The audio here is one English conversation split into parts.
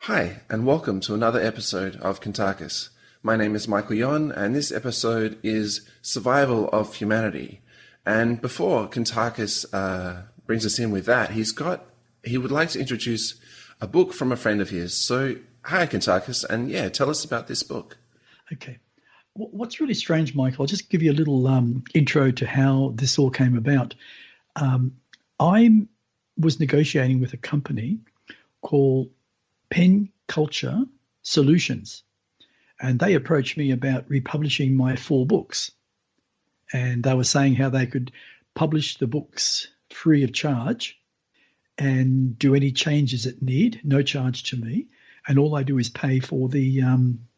Hi, and welcome to another episode of Kuntarkis. My name is Michael Yon, and this episode is Survival of Humanity. And before Kuntarkis brings us in with that, he would like to introduce a book from a friend of his. So, hi, Kuntarkis, and tell us about this book. Okay. What's really strange, Michael, I'll just give you a little intro to how this all came about. I was negotiating with a company called Pen Culture Solutions, and they approached me about republishing my 4 books. And they were saying how they could publish the books free of charge and do any changes it need, no charge to me. And all I do is pay for the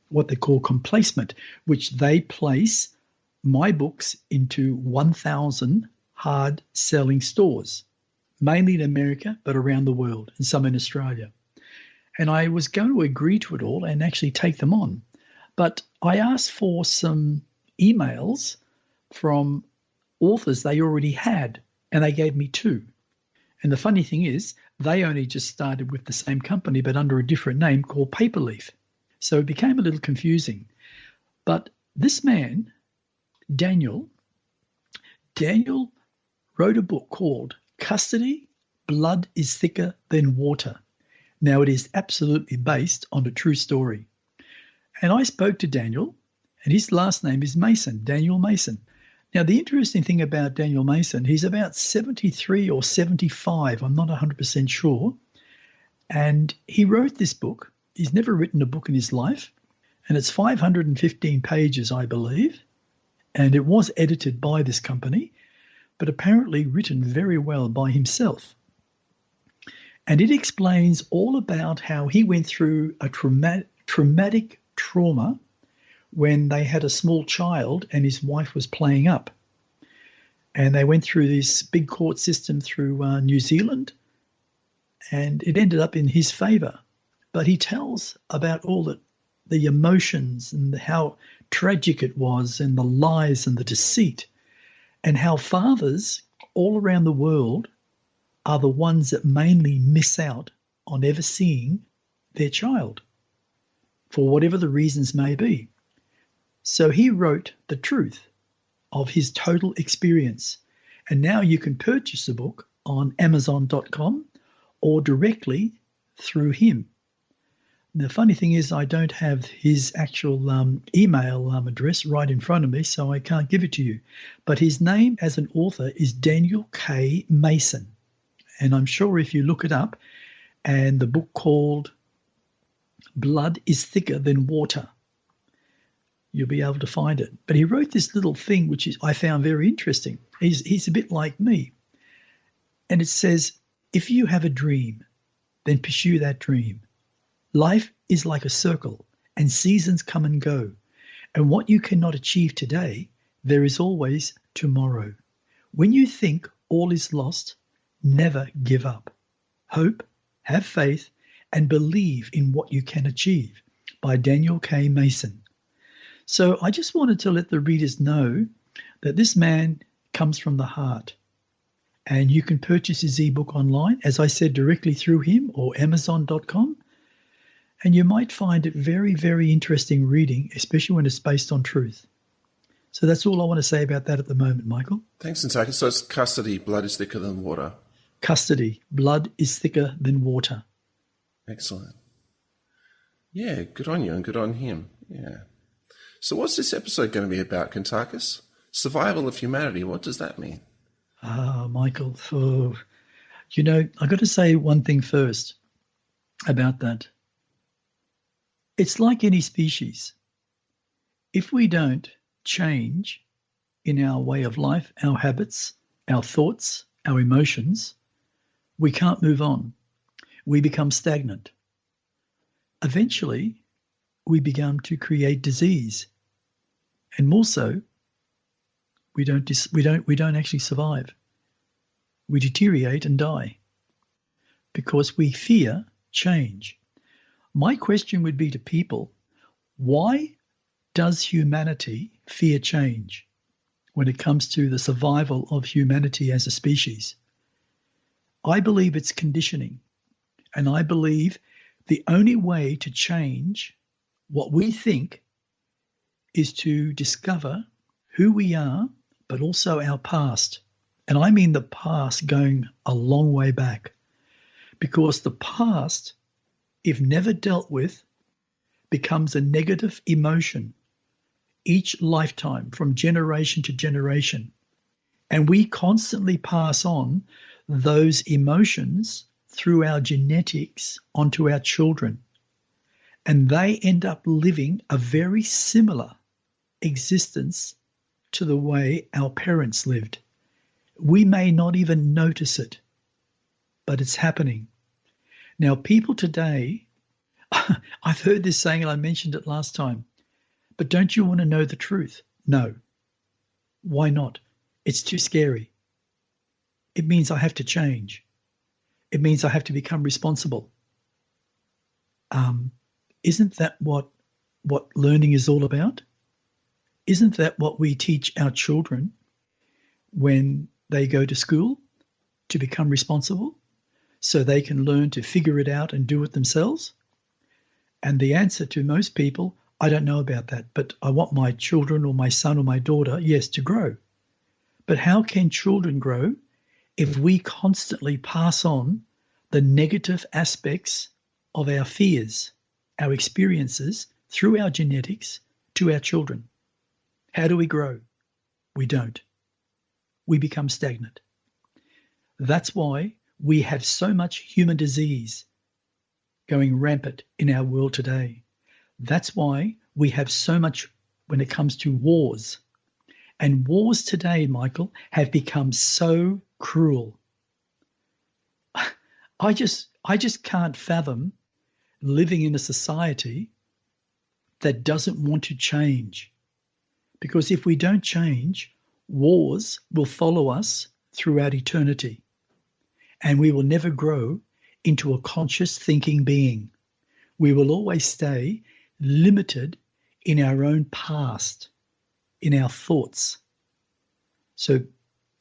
what they call complacement, which they place my books into 1,000 hard-selling stores, mainly in America, but around the world, and some in Australia. And I was going to agree to it all and actually take them on. But I asked for some emails from authors they already had, and they gave me 2. And the funny thing is, they only just started with the same company, but under a different name called Paperleaf. So it became a little confusing. But this man, Daniel wrote a book called Custody, Blood is Thicker Than Water. Now, it is absolutely based on a true story. And I spoke to Daniel, and his last name is Mason, Daniel Mason. Now, the interesting thing about Daniel Mason, he's about 73 or 75, I'm not 100% sure. And he wrote this book. He's never written a book in his life, and it's 515 pages, I believe. And it was edited by this company, but apparently written very well by himself. And it explains all about how he went through a traumatic trauma when they had a small child and his wife was playing up. And they went through this big court system through New Zealand, and it ended up in his favor. But he tells about all the emotions and how tragic it was, and the lies and the deceit, and how fathers all around the world are the ones that mainly miss out on ever seeing their child, for whatever the reasons may be. So he wrote the truth of his total experience. And now you can purchase the book on Amazon.com or directly through him. The funny thing is, I don't have his actual email address right in front of me, so I can't give it to you. But his name as an author is Daniel K. Mason. And I'm sure if you look it up, and the book called Blood is Thicker Than Water, you'll be able to find it. But he wrote this little thing, which I found very interesting. He's a bit like me. And it says, if you have a dream, then pursue that dream. Life is like a circle, and seasons come and go. And what you cannot achieve today, there is always tomorrow. When you think all is lost, never give up. Hope, have faith, and believe in what you can achieve. By Daniel K. Mason. So I just wanted to let the readers know that this man comes from the heart. And you can purchase his ebook online, as I said, directly through him or Amazon.com. And you might find it very, very interesting reading, especially when it's based on truth. So that's all I want to say about that at the moment, Michael. Thanks, Kuntarkis. So it's Custody, Blood is Thicker Than Water. Custody, Blood is Thicker Than Water. Excellent. Yeah, good on you and good on him. Yeah. So what's this episode going to be about, Kuntarkis? Survival of humanity, what does that mean? Michael, I've got to say one thing first about that. It's like any species. If we don't change in our way of life, our habits, our thoughts, our emotions, we can't move on. We become stagnant. Eventually, we begin to create disease. And more so, we don't actually survive. We deteriorate and die because we fear change. My question would be to people, why does humanity fear change when it comes to the survival of humanity as a species? I believe it's conditioning. And I believe The only way to change what we think is to discover who we are, but also our past. And I mean the past going a long way back, because the past, if never dealt with, becomes a negative emotion each lifetime from generation to generation. And we constantly pass on those emotions through our genetics onto our children. And they end up living a very similar existence to the way our parents lived. We may not even notice it, but it's happening. Now, people today, I've heard this saying, and I mentioned it last time, but don't you want to know the truth? No. Why not? It's too scary. It means I have to change. It means I have to become responsible. Isn't that what learning is all about? Isn't that what we teach our children when they go to school, to become responsible so they can learn to figure it out and do it themselves? And the answer to most people, I don't know about that, but I want my children or my son or my daughter, yes, to grow. But how can children grow if we constantly pass on the negative aspects of our fears, our experiences through our genetics to our children? How do we grow? We don't. We become stagnant. That's why we have so much human disease going rampant in our world today. That's why we have so much when it comes to wars. And wars today, Michael, have become so cruel. I just can't fathom living in a society that doesn't want to change. Because if we don't change, wars will follow us throughout eternity. And we will never grow into a conscious thinking being. We will always stay limited in our own past, in our thoughts. So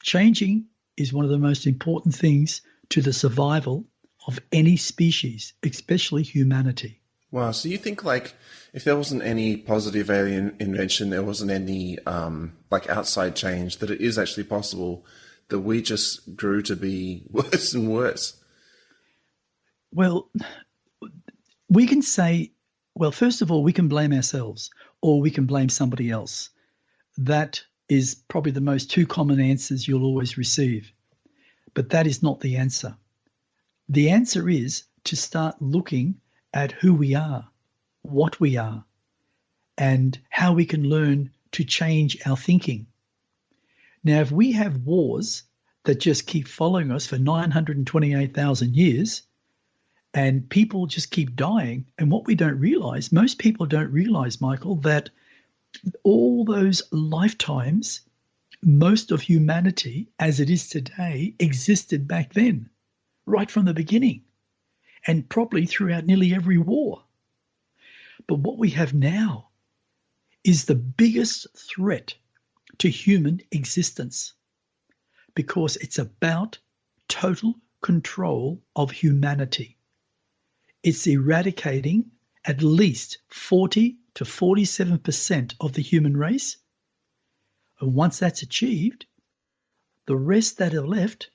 changing is one of the most important things to the survival of any species, especially humanity. Wow. So you think like if there wasn't any positive alien invention, there wasn't any like outside change, that it is actually possible that we just grew to be worse and worse? Well, we can say, well, first of all, we can blame ourselves or we can blame somebody else. That is probably the most two common answers you'll always receive. But that is not the answer. The answer is to start looking at who we are, what we are, and how we can learn to change our thinking. Now, if we have wars that just keep following us for 928,000 years, and people just keep dying, and what we don't realize, most people don't realize, Michael, that all those lifetimes, most of humanity as it is today existed back then, right from the beginning, and probably throughout nearly every war. But what we have now is the biggest threat to human existence, because it's about total control of humanity. It's eradicating at least 40 to 47% of the human race. And once that's achieved, the rest that are left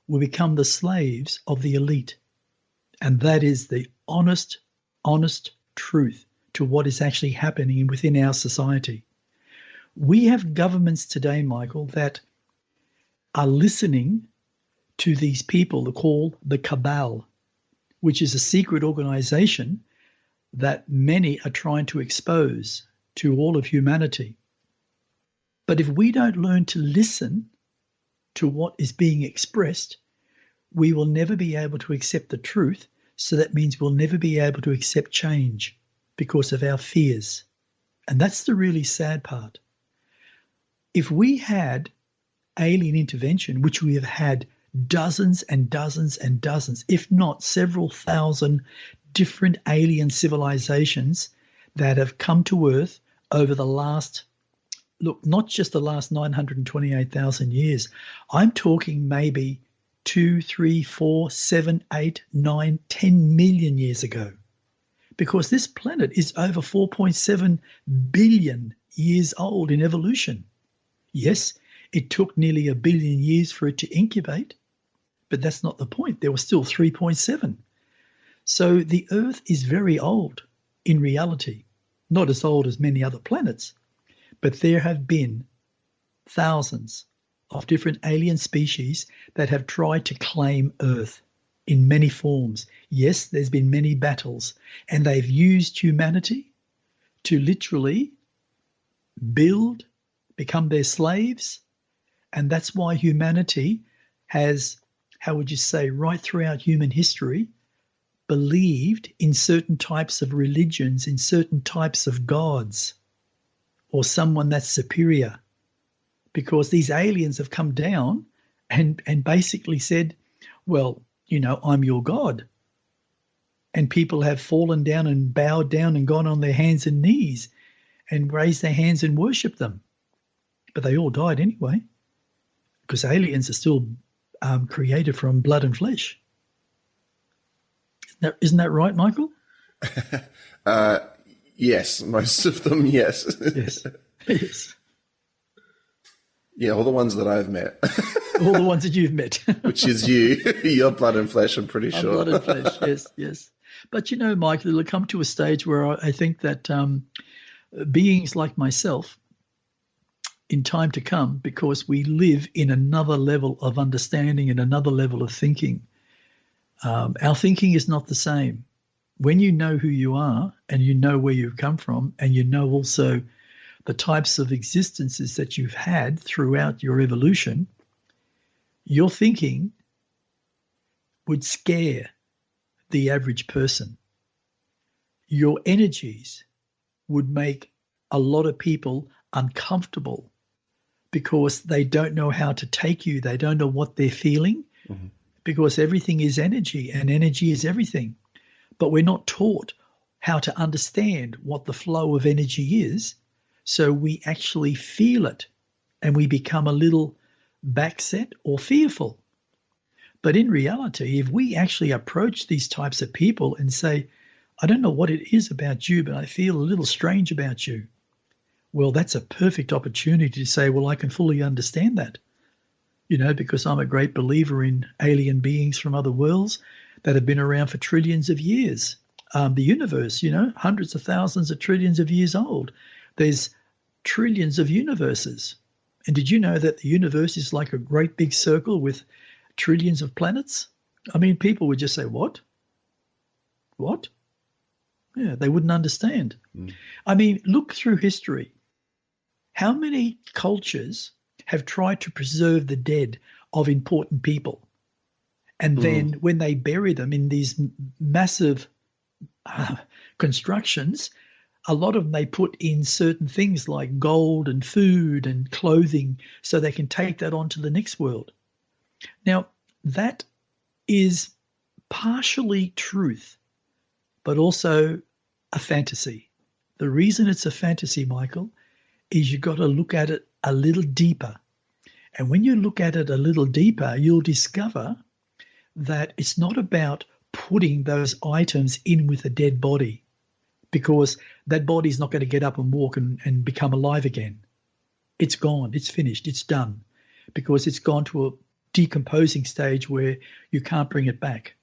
will become the slaves of the elite. And that is the honest truth to what is actually happening within our society. We have governments today, Michael, that are listening to these people called the cabal, which is a secret organization that many are trying to expose to all of humanity. But if we don't learn to listen to what is being expressed, we will never be able to accept the truth. So that means we'll never be able to accept change because of our fears. And that's the really sad part. If we had alien intervention, which we have had dozens and dozens and dozens, if not several thousand different alien civilizations that have come to Earth over the last, look, not just the last 928,000 years. I'm talking maybe 2, 3, 4, 7, 8, 9, 10 million years ago. Because this planet is over 4.7 billion years old in evolution. Yes, it took nearly 1 billion years for it to incubate, but that's not the point. There was still 3.7. So the Earth is very old in reality, not as old as many other planets, but there have been thousands of different alien species that have tried to claim Earth in many forms. Yes, there's been many battles, and they've used humanity to literally build, become their slaves, and that's why humanity has, how would you say, right throughout human history, believed in certain types of religions, in certain types of gods, or someone that's superior, because these aliens have come down and basically said, well, you know, I'm your God. And people have fallen down and bowed down and gone on their hands and knees and raised their hands and worshipped them. But they all died anyway, because aliens are still created from blood and flesh. Isn't that right, Michael? Yes, most of them, yes. Yes. Yes. Yeah, all the ones that I've met. All the ones that you've met. Which is you. You're blood and flesh, I'm pretty sure. Blood and flesh, yes, yes. But you know, Michael, it'll come to a stage where I think that beings like myself, in time to come, because we live in another level of understanding and another level of thinking, our thinking is not the same. When you know who you are and you know where you've come from and you know also the types of existences that you've had throughout your evolution, your thinking would scare the average person. Your energies would make a lot of people uncomfortable because they don't know how to take you. They don't know what they're feeling, because everything is energy and energy is everything. But we're not taught how to understand what the flow of energy is. So we actually feel it and we become a little backset or fearful. But in reality, if we actually approach these types of people and say, I don't know what it is about you, but I feel a little strange about you. Well, that's a perfect opportunity to say, well, I can fully understand that, you know, because I'm a great believer in alien beings from other worlds that have been around for trillions of years. The universe, you know, hundreds of thousands of trillions of years old. There's trillions of universes. And did you know that the universe is like a great big circle with trillions of planets? I mean, people would just say, what? What? Yeah, they wouldn't understand. I mean, look through history. How many cultures have tried to preserve the dead of important people? And then when they bury them in these massive constructions, a lot of them they put in certain things like gold and food and clothing so they can take that on to the next world. Now, that is partially truth, but also a fantasy. The reason it's a fantasy, Michael, is you've got to look at it a little deeper. And when you look at it a little deeper, you'll discover that it's not about putting those items in with a dead body, because that body is not going to get up and walk and become alive again. It's gone. It's finished. It's done, because it's gone to a decomposing stage where you can't bring it back.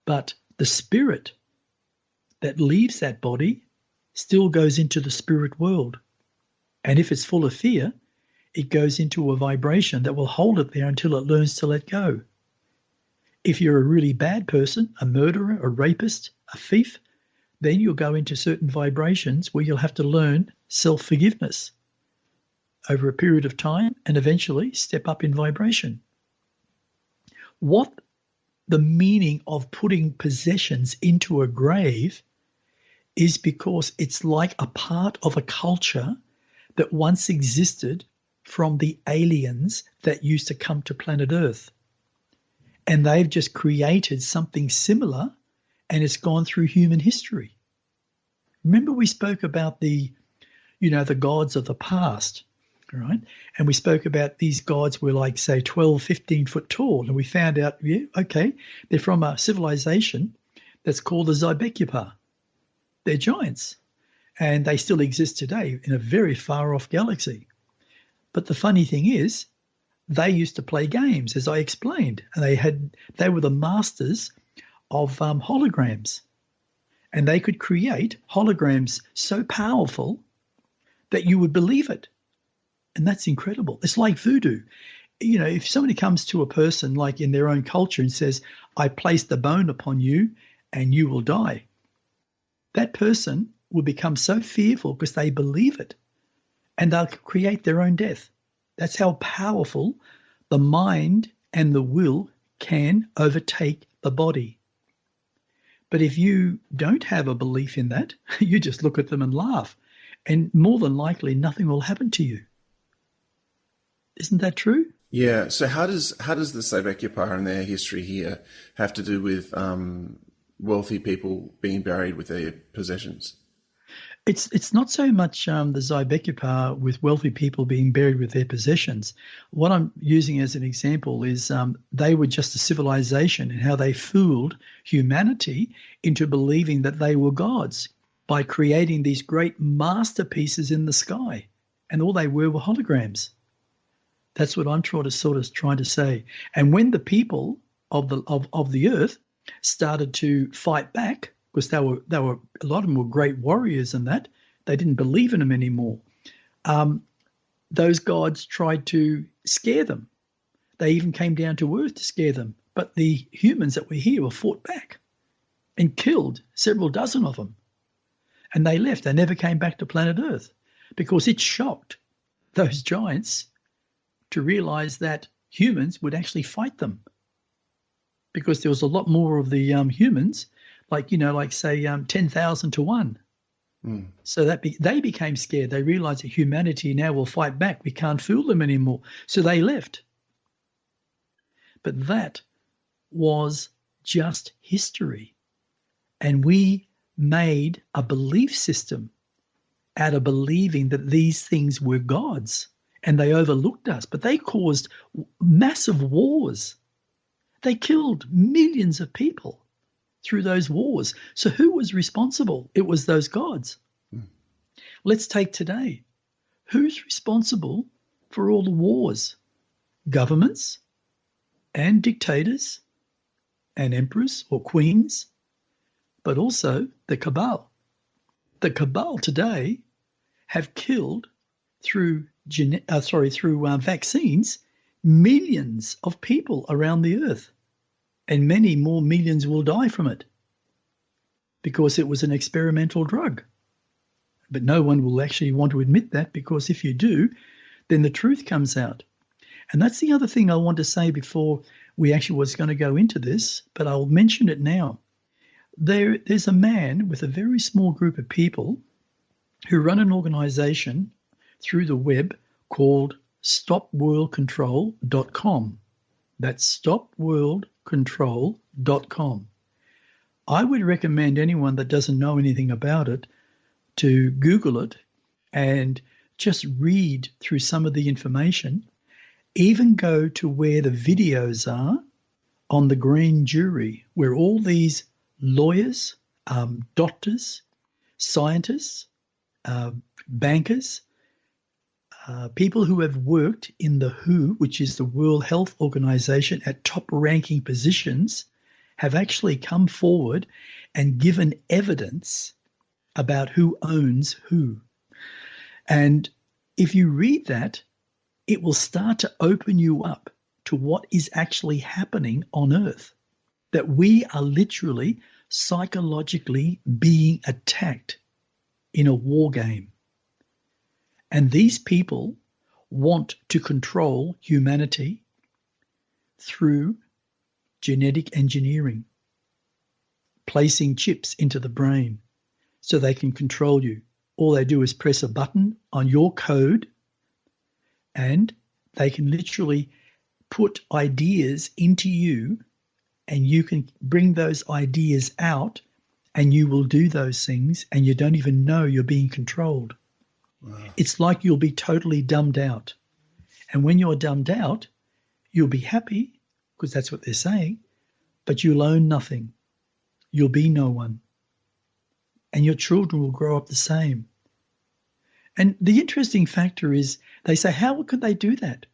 But the spirit that leaves that body still goes into the spirit world. And if it's full of fear, it goes into a vibration that will hold it there until it learns to let go. If you're a really bad person, a murderer, a rapist, a thief, then you'll go into certain vibrations where you'll have to learn self-forgiveness over a period of time and eventually step up in vibration. What the meaning of putting possessions into a grave is because it's like a part of a culture that once existed from the aliens that used to come to planet Earth. And they've just created something similar, and it's gone through human history. Remember we spoke about the gods of the past, All right. And we spoke about these gods were like, say, 12, 15 foot tall. And we found out, yeah, okay, they're from a civilization that's called the Zybekyapa. They're giants. And they still exist today in a very far off galaxy. But the funny thing is, they used to play games, as I explained. And they were the masters of holograms. And they could create holograms so powerful that you would believe it. And that's incredible. It's like voodoo. You know, if somebody comes to a person like in their own culture and says, I place the bone upon you and you will die, that person will become so fearful because they believe it and they'll create their own death. That's how powerful the mind and the will can overtake the body. But if you don't have a belief in that, you just look at them and laugh. And more than likely, nothing will happen to you. Isn't that true? Yeah. So how does the Sabekyapa and their history here have to do with wealthy people being buried with their possessions? It's not so much the Zybekyapa with wealthy people being buried with their possessions. What I'm using as an example is they were just a civilization and how they fooled humanity into believing that they were gods by creating these great masterpieces in the sky, and all they were holograms. That's what I'm trying to say. And when the people of the earth started to fight back, because they were a lot of them were great warriors, and that they didn't believe in them anymore. Those gods tried to scare them. They even came down to earth to scare them. But the humans that were here were fought back and killed several dozen of them. And they left. They never came back to planet Earth because it shocked those giants to realize that humans would actually fight them, because there was a lot more of the humans, like say 10,000 to 1. Mm. So they became scared. They realized that humanity now will fight back. We can't fool them anymore. So they left. But that was just history. And we made a belief system out of believing that these things were gods, and they overlooked us. But they caused massive wars. They killed millions of people through those wars. So who was responsible? It was those gods. Mm. Let's take today. Who's responsible for all the wars? Governments and dictators and emperors or queens, but also the cabal. The cabal today have killed through vaccines millions of people around the earth, and many more millions will die from it because it was an experimental drug. But no one will actually want to admit that, because if you do, then the truth comes out. And that's the other thing I want to say before we actually was going to go into this, but I'll mention it now. There's a man with a very small group of people who run an organization through the web called stopworldcontrol.com. That's stopworldcontrol.com. I would recommend anyone that doesn't know anything about it to Google it and just read through some of the information. Even go to where the videos are on the grand jury, where all these lawyers, doctors, scientists, bankers, people who have worked in the WHO, which is the World Health Organization, at top-ranking positions, have actually come forward and given evidence about who owns who. And if you read that, it will start to open you up to what is actually happening on Earth, that we are literally psychologically being attacked in a war game. And these people want to control humanity through genetic engineering, placing chips into the brain so they can control you. All they do is press a button on your code, and they can literally put ideas into you, and you can bring those ideas out, and you will do those things, and you don't even know you're being controlled. It's like you'll be totally dumbed out. And when you're dumbed out, you'll be happy, because that's what they're saying, but you'll own nothing. You'll be no one. And your children will grow up the same. And the interesting factor is they say, how could they do that?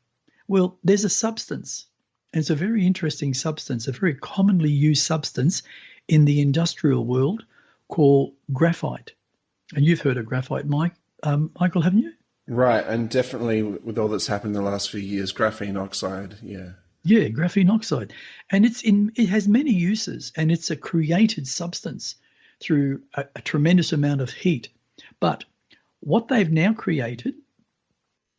Well, there's a substance, and it's a very interesting substance, a very commonly used substance in the industrial world called graphite. And you've heard of graphite, Michael, haven't you? Right, and definitely with all that's happened in the last few years, graphene oxide, yeah. Yeah, graphene oxide. And it has many uses, and it's a created substance through a tremendous amount of heat. But what they've now created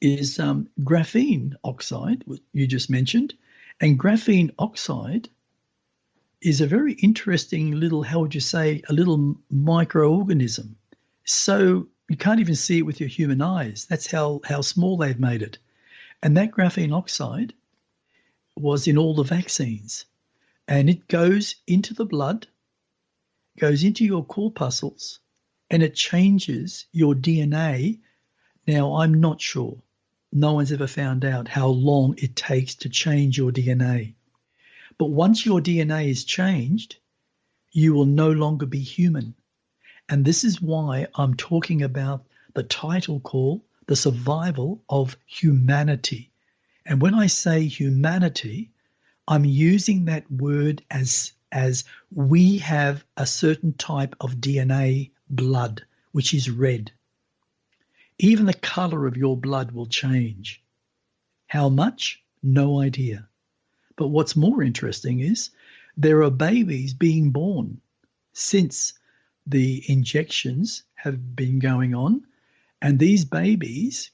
is graphene oxide, what you just mentioned. And graphene oxide is a very interesting little, how would you say, a little microorganism. So you can't even see it with your human eyes. That's how small they've made it. And that graphene oxide was in all the vaccines. And it goes into the blood, goes into your corpuscles, and it changes your DNA. Now, I'm not sure. No one's ever found out how long it takes to change your DNA. But once your DNA is changed, you will no longer be human. And this is why I'm talking about the title called The Survival of Humanity. And when I say humanity, I'm using that word as we have a certain type of DNA blood, which is red. Even the color of your blood will change. How much? No idea. But what's more interesting is there are babies being born since the injections have been going on, and these babies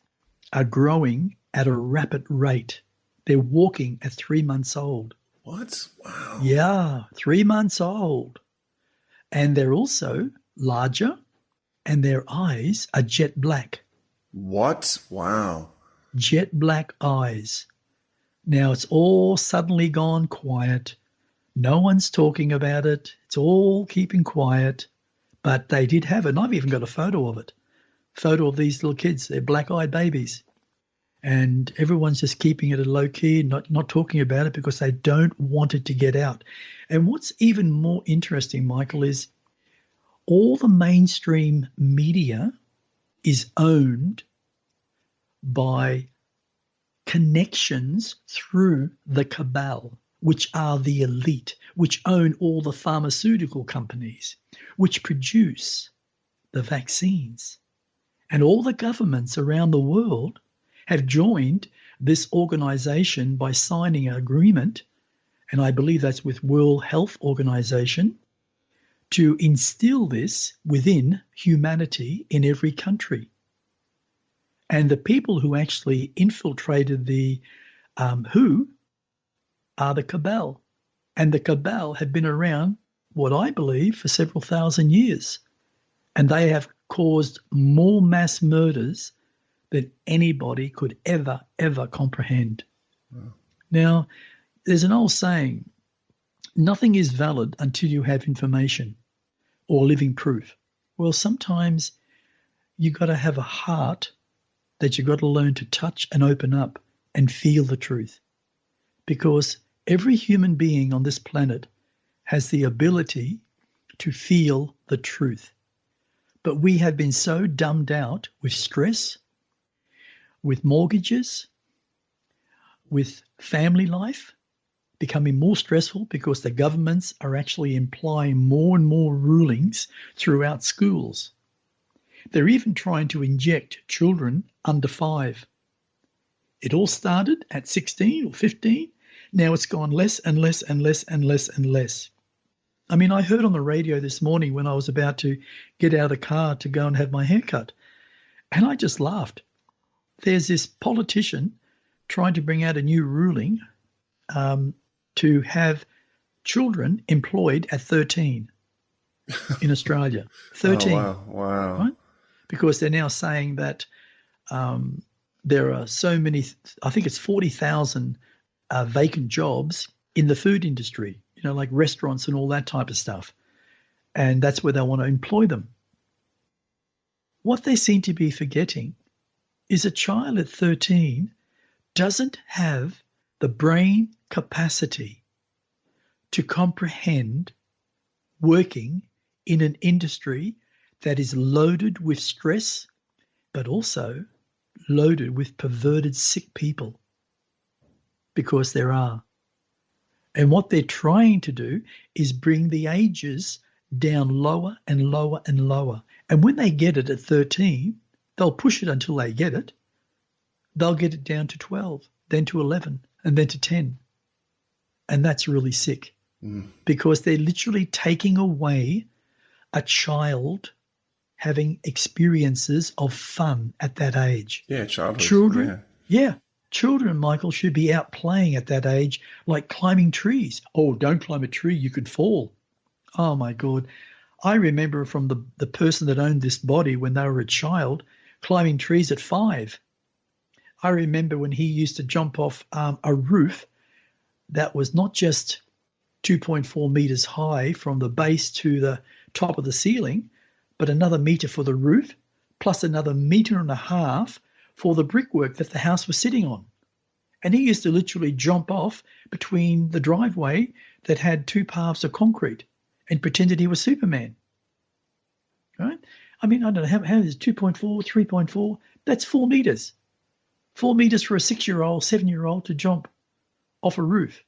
are growing at a rapid rate. They're walking at 3 months old. What? Wow. Yeah, 3 months old. And they're also larger, and their eyes are jet black. What? Wow. Jet black eyes. Now it's all suddenly gone quiet. No one's talking about it. It's all keeping quiet. But they did have it. And I've even got a photo of it. Photo of these little kids. They're black-eyed babies. And everyone's just keeping it a low key, not talking about it because they don't want it to get out. And what's even more interesting, Michael, is all the mainstream media is owned by connections through the cabal, which are the elite, which own all the pharmaceutical companies, which produce the vaccines. And all the governments around the world have joined this organization by signing an agreement, and I believe that's with World Health Organization, to instill this within humanity in every country. And the people who actually infiltrated the WHO are the cabal. And the cabal have been around, what I believe, for several thousand years. And they have caused more mass murders than anybody could ever comprehend. Wow. Now, there's an old saying, nothing is valid until you have information or living proof. Well, sometimes you've got to have a heart that you've got to learn to touch and open up and feel the truth. Because every human being on this planet has the ability to feel the truth. But we have been so dumbed out with stress, with mortgages, with family life, becoming more stressful because the governments are actually implying more and more rulings throughout schools. They're even trying to inject children under 5. It all started at 16 or 15. Now it's gone less and less and less and less and less. I mean, I heard on the radio this morning when I was about to get out of the car to go and have my hair cut, and I just laughed. There's this politician trying to bring out a new ruling to have children employed at 13 in Australia. 13. Oh, wow. Right? Because they're now saying that there are so many, I think it's 40,000 vacant jobs in the food industry, like restaurants and all that type of stuff. And that's where they want to employ them. What they seem to be forgetting is a child at 13 doesn't have the brain capacity to comprehend working in an industry that is loaded with stress, but also loaded with perverted, sick people, because there are. And what they're trying to do is bring the ages down lower and lower and lower. And when they get it at 13, they'll push it until they get it. They'll get it down to 12, then to 11, and then to 10. And that's really sick because they're literally taking away a child having experiences of fun at that age. Yeah, childhood. Children, children, Michael, should be out playing at that age, like climbing trees. Oh, don't climb a tree, you could fall. Oh, my God. I remember from the person that owned this body when they were a child climbing trees at 5. I remember when he used to jump off a roof that was not just 2.4 meters high from the base to the top of the ceiling, but another meter for the roof, plus another meter and a half for the brickwork that the house was sitting on. And he used to literally jump off between the driveway that had 2 paths of concrete and pretended he was Superman. Right? I mean, I don't know, how is 2.4, 3.4? That's 4 meters. 4 meters for a 6-year-old, 7-year-old to jump off a roof.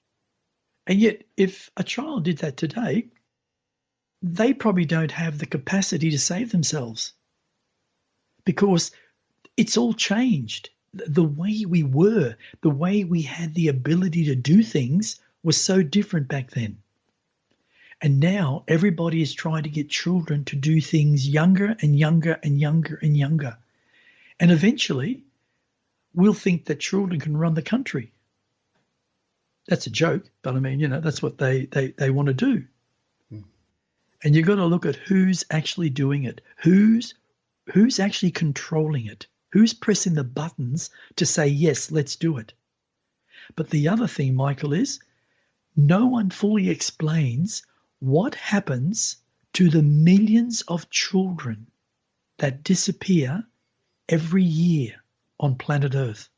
And yet, if a child did that today, they probably don't have the capacity to save themselves because it's all changed. The way we were, the way we had the ability to do things was so different back then. And now everybody is trying to get children to do things younger and younger and younger and younger. And eventually we'll think that children can run the country. That's a joke, but I mean, that's what they want to do. And you've got to look at who's actually doing it, who's actually controlling it, who's pressing the buttons to say, yes, let's do it. But the other thing, Michael, is no one fully explains what happens to the millions of children that disappear every year on planet Earth.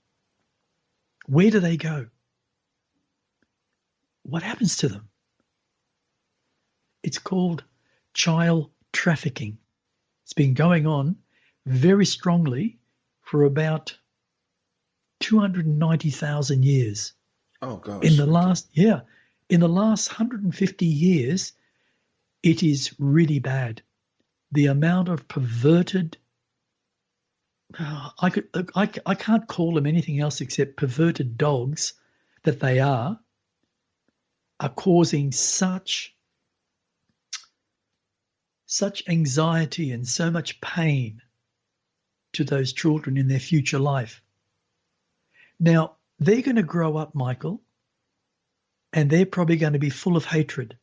Where do they go? What happens to them? It's called child trafficking. It's been going on very strongly for about 290,000 years. Oh gosh. In the last 150 years, it is really bad. The amount of perverted, I can't call them anything else except perverted dogs that they are causing such anxiety and so much pain to those children in their future life. Now, they're going to grow up, Michael, and they're probably going to be full of hatred.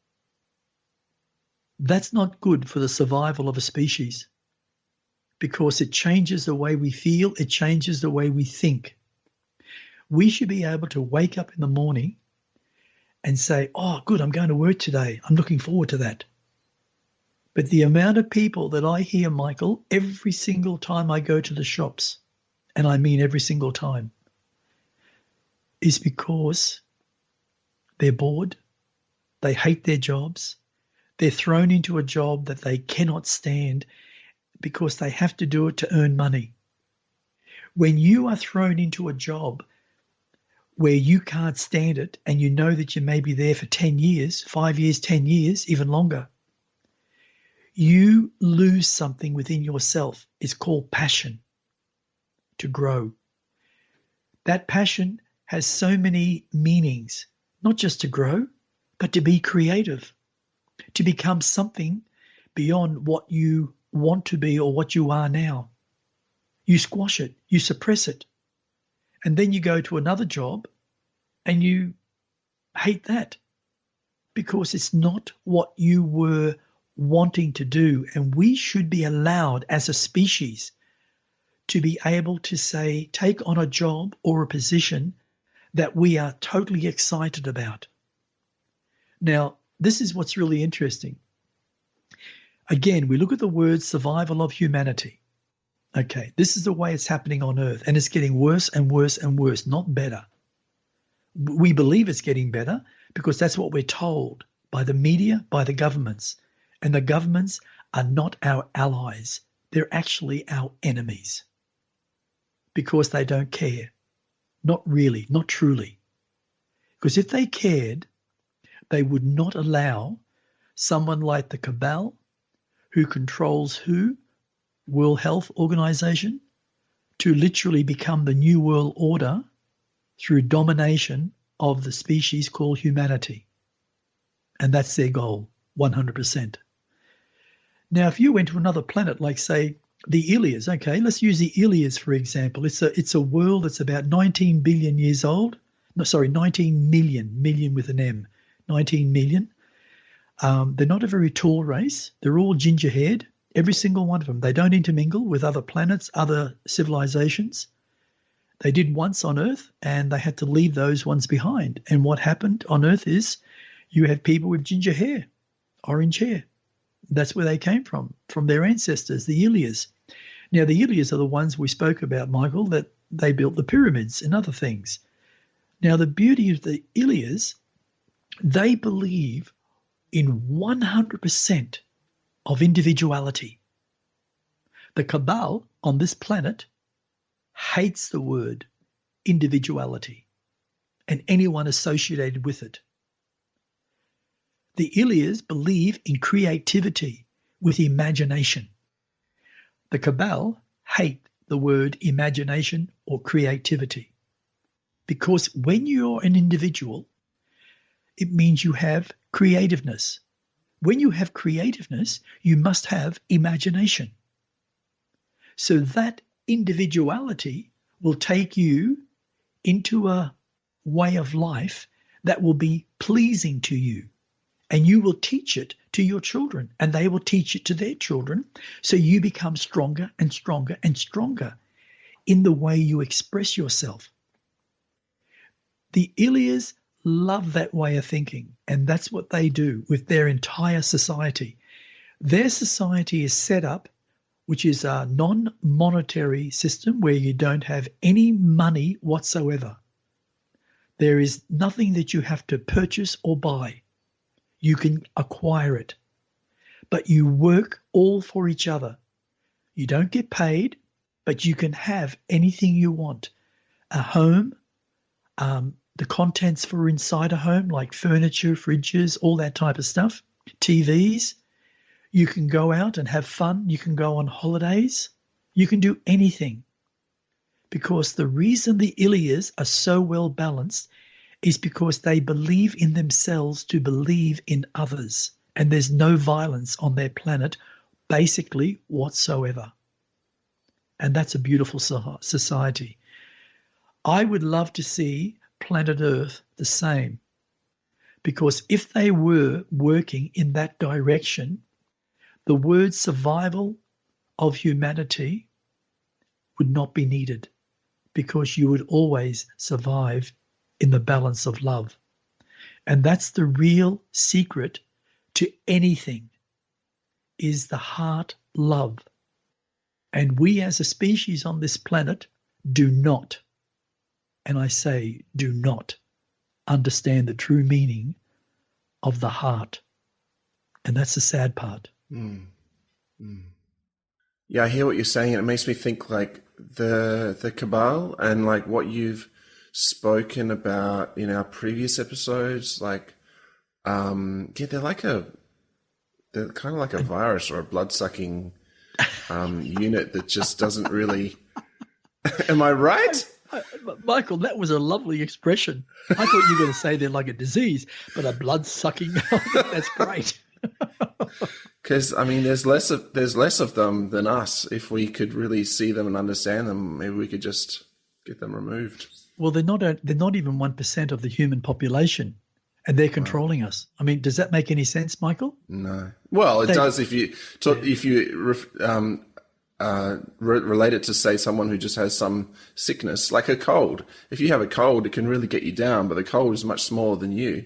That's not good for the survival of a species because it changes the way we feel, it changes the way we think. We should be able to wake up in the morning and say, oh, good, I'm going to work today. I'm looking forward to that. But the amount of people that I hear, Michael, every single time I go to the shops, and I mean every single time, is because they're bored, they hate their jobs, they're thrown into a job that they cannot stand because they have to do it to earn money. When you are thrown into a job where you can't stand it and you know that you may be there for 10 years, 5 years, 10 years, even longer, you lose something within yourself. It's called passion to grow. That passion has so many meanings, not just to grow, but to be creative, to become something beyond what you want to be or what you are now. You squash it, you suppress it, and then you go to another job and you hate that because it's not what you were wanting to do. And we should be allowed as a species to be able to say, take on a job or a position that we are totally excited about. Now, this is what's really interesting. Again, we look at the word survival of humanity. Okay, this is the way it's happening on Earth, and it's getting worse and worse and worse, not better. We believe it's getting better because that's what we're told by the media, by the governments. And the governments are not our allies. They're actually our enemies because they don't care. Not really, not truly. Because if they cared, they would not allow someone like the cabal, who controls who? World Health Organization, to literally become the new world order through domination of the species called humanity. And that's their goal, 100%. Now, if you went to another planet, like, say, the Ilias, okay, let's use the Ilias, for example. It's a world that's about 19 billion years old. No, sorry, 19 million with an M, 19 million. They're not a very tall race. They're all ginger-haired, every single one of them. They don't intermingle with other planets, other civilizations. They did once on Earth, and they had to leave those ones behind. And what happened on Earth is you have people with ginger hair, orange hair. That's where they came from their ancestors, the Ilias. Now, the Ilias are the ones we spoke about, Michael, that they built the pyramids and other things. Now, the beauty of the Ilias, they believe in 100% of individuality. The cabal on this planet hates the word individuality and anyone associated with it. The Ilias believe in creativity with imagination. The cabal hate the word imagination or creativity because when you're an individual, it means you have creativeness. When you have creativeness, you must have imagination. So that individuality will take you into a way of life that will be pleasing to you. And you will teach it to your children, and they will teach it to their children. So you become stronger and stronger and stronger in the way you express yourself. The Ilias love that way of thinking, and that's what they do with their entire society. Their society is set up, which is a non-monetary system where you don't have any money whatsoever. There is nothing that you have to purchase or buy. You can acquire it, but you work all for each other. You don't get paid, but you can have anything you want. A home, the contents for inside a home, like furniture, fridges, all that type of stuff, TVs. You can go out and have fun. You can go on holidays. You can do anything. Because the reason the Ilias are so well balanced is because they believe in themselves to believe in others. And there's no violence on their planet, basically, whatsoever. And that's a beautiful society. I would love to see planet Earth the same. Because if they were working in that direction, the word survival of humanity would not be needed, because you would always survive in the balance of love. And that's the real secret to anything, is the heart love. And we as a species on this planet do not, and I say do not, understand the true meaning of the heart. And that's the sad part. Mm. Mm. Yeah, I hear what you're saying, and it makes me think like the cabal and like what you've spoken about in our previous episodes. Like, yeah, they're kind of like a virus or a blood-sucking unit that just doesn't really. Am I right? Michael, that was a lovely expression. I thought you were going to say they're like a disease, but a blood-sucking. That's great. Because I mean, there's less of them than us. If we could really see them and understand them, maybe we could just get them removed. Well, they're not even 1% of the human population, and they're controlling us. I mean, does that make any sense, Michael? No. Well, it does if you relate it to, say, someone who just has some sickness, like a cold. If you have a cold, it can really get you down, but the cold is much smaller than you.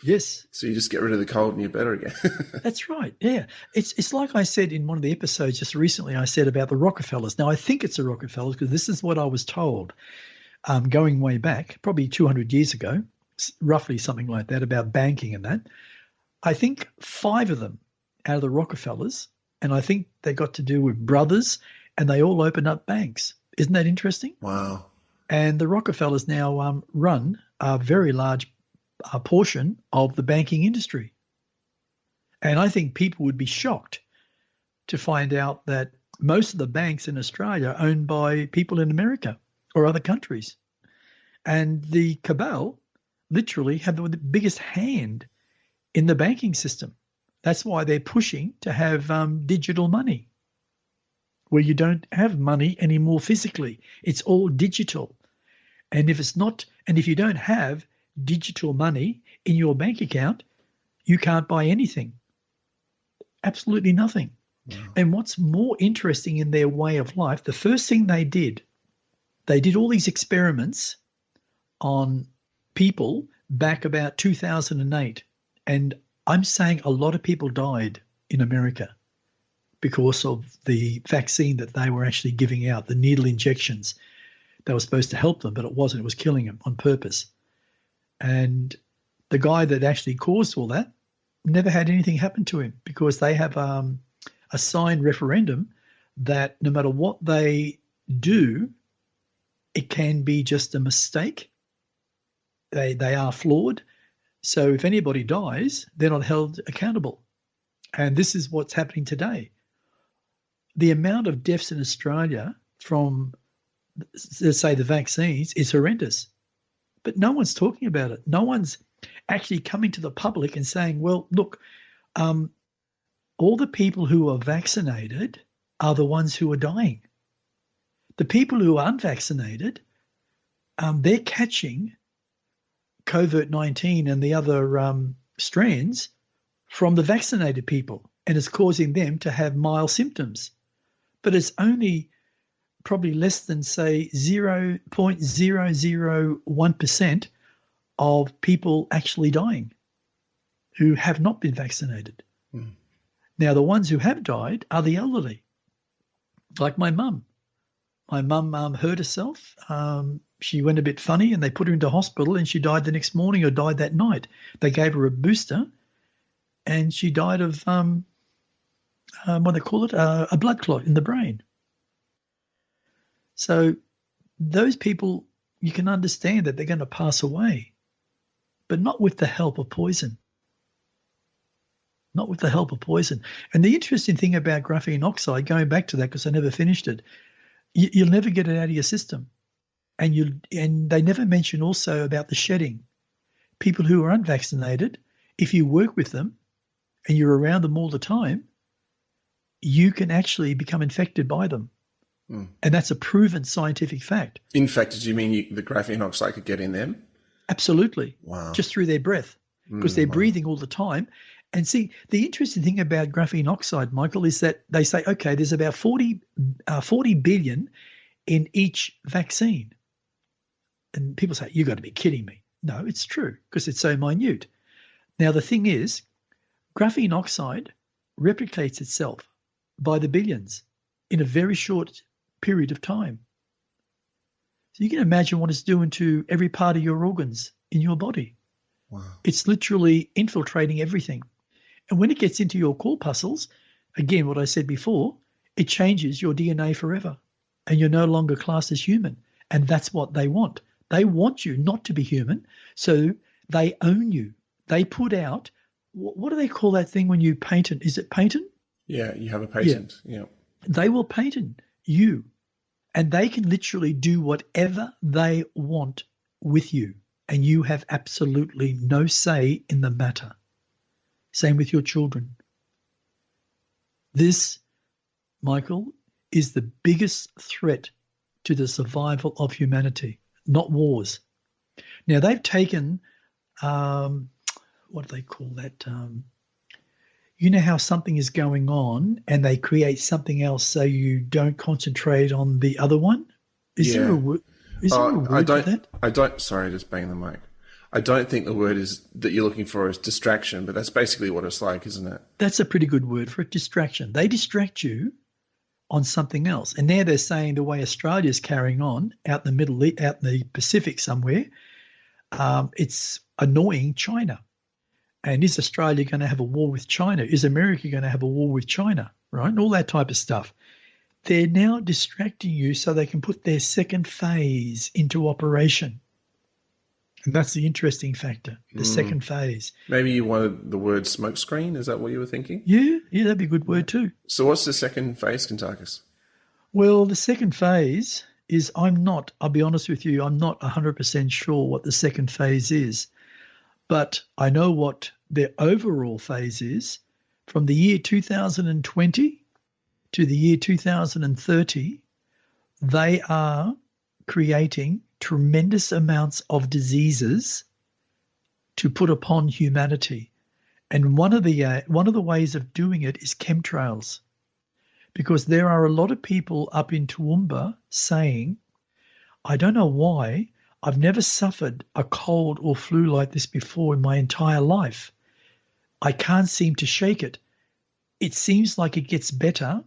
Yes. So you just get rid of the cold and you're better again. That's right. Yeah. It's like I said in one of the episodes just recently, I said about the Rockefellers. Now, I think it's the Rockefellers because this is what I was told going way back, probably 200 years ago, roughly something like that, about banking and that. I think 5 of them out of the Rockefellers, and I think they got to do with brothers, and they all opened up banks. Isn't that interesting? Wow. And the Rockefellers now run a very large portion of the banking industry. And I think people would be shocked to find out that most of the banks in Australia are owned by people in America or other countries. And the cabal literally have the biggest hand in the banking system. That's why they're pushing to have digital money, where you don't have money anymore physically. It's all digital. And if you don't have digital money in your bank account, you can't buy anything. Absolutely nothing. Wow. And what's more interesting in their way of life, the first thing they did all these experiments on people back about 2008. And I'm saying a lot of people died in America because of the vaccine that they were actually giving out, the needle injections. They were supposed to help them, but it wasn't. It was killing them on purpose. And the guy that actually caused all that never had anything happen to him because they have a signed referendum that no matter what they do, it can be just a mistake. They are flawed. So if anybody dies, they're not held accountable. And this is what's happening today. The amount of deaths in Australia from, let's say, the vaccines is horrendous. But no one's talking about it. No one's actually coming to the public and saying, well, look, all the people who are vaccinated are the ones who are dying. The people who are unvaccinated, they're catching COVID-19 and the other strands from the vaccinated people, and it's causing them to have mild symptoms. But it's only probably less than, say, 0.001% of people actually dying who have not been vaccinated. Mm. Now, the ones who have died are the elderly, like my mum. My mum hurt herself. She went a bit funny and they put her into hospital and she died the next morning or died that night. They gave her a booster and she died of, what they call it, a blood clot in the brain. So those people, you can understand that they're going to pass away, but not with the help of poison. Not with the help of poison. And the interesting thing about graphene oxide, going back to that because I never finished it, you'll never get it out of your system. And they never mention also about the shedding. People who are unvaccinated, if you work with them and you're around them all the time, you can actually become infected by them. Mm. And that's a proven scientific fact. Infected, you mean the graphene oxide could get in them? Absolutely. Wow. Just through their breath, because they're breathing all the time. And see, the interesting thing about graphene oxide, Michael, is that they say, okay, there's about 40 billion in each vaccine. And people say, you got to be kidding me. No, it's true because it's so minute. Now, the thing is, graphene oxide replicates itself by the billions in a very short period of time. So you can imagine what it's doing to every part of your organs in your body. Wow. It's literally infiltrating everything. And when it gets into your corpuscles, again, what I said before, it changes your DNA forever and you're no longer classed as human. And that's what they want. They want you not to be human, so they own you. They put out, what do they call that thing when you patent? Is it patent? Yeah, you have a patent. Yeah. They will patent you, and they can literally do whatever they want with you, and you have absolutely no say in the matter. Same with your children. This, Michael, is the biggest threat to the survival of humanity, not wars. Now, they've taken, what do they call that? You know how something is going on and they create something else so you don't concentrate on the other one? Is there a word for that? I don't, sorry, just bang the mic. I don't think the word is that you're looking for is distraction, but that's basically what it's like, isn't it? That's a pretty good word for it, distraction. They distract you on something else. And now they're saying the way Australia's carrying on out in the out in the Pacific somewhere, it's annoying China. And is Australia going to have a war with China? Is America going to have a war with China? Right? And all that type of stuff. They're now distracting you so they can put their second phase into operation. And that's the interesting factor, the second phase. Maybe you wanted the word smokescreen. Is that what you were thinking? Yeah, that'd be a good word too. So what's the second phase, Kuntarkis? Well, the second phase is I'll be honest with you, I'm not 100% sure what the second phase is. But I know what their overall phase is. From the year 2020 to the year 2030, they are creating tremendous amounts of diseases to put upon humanity. And one of the ways of doing it is chemtrails. Because there are a lot of people up in Toowoomba saying, I don't know why, I've never suffered a cold or flu like this before in my entire life. I can't seem to shake it. It seems like it gets better,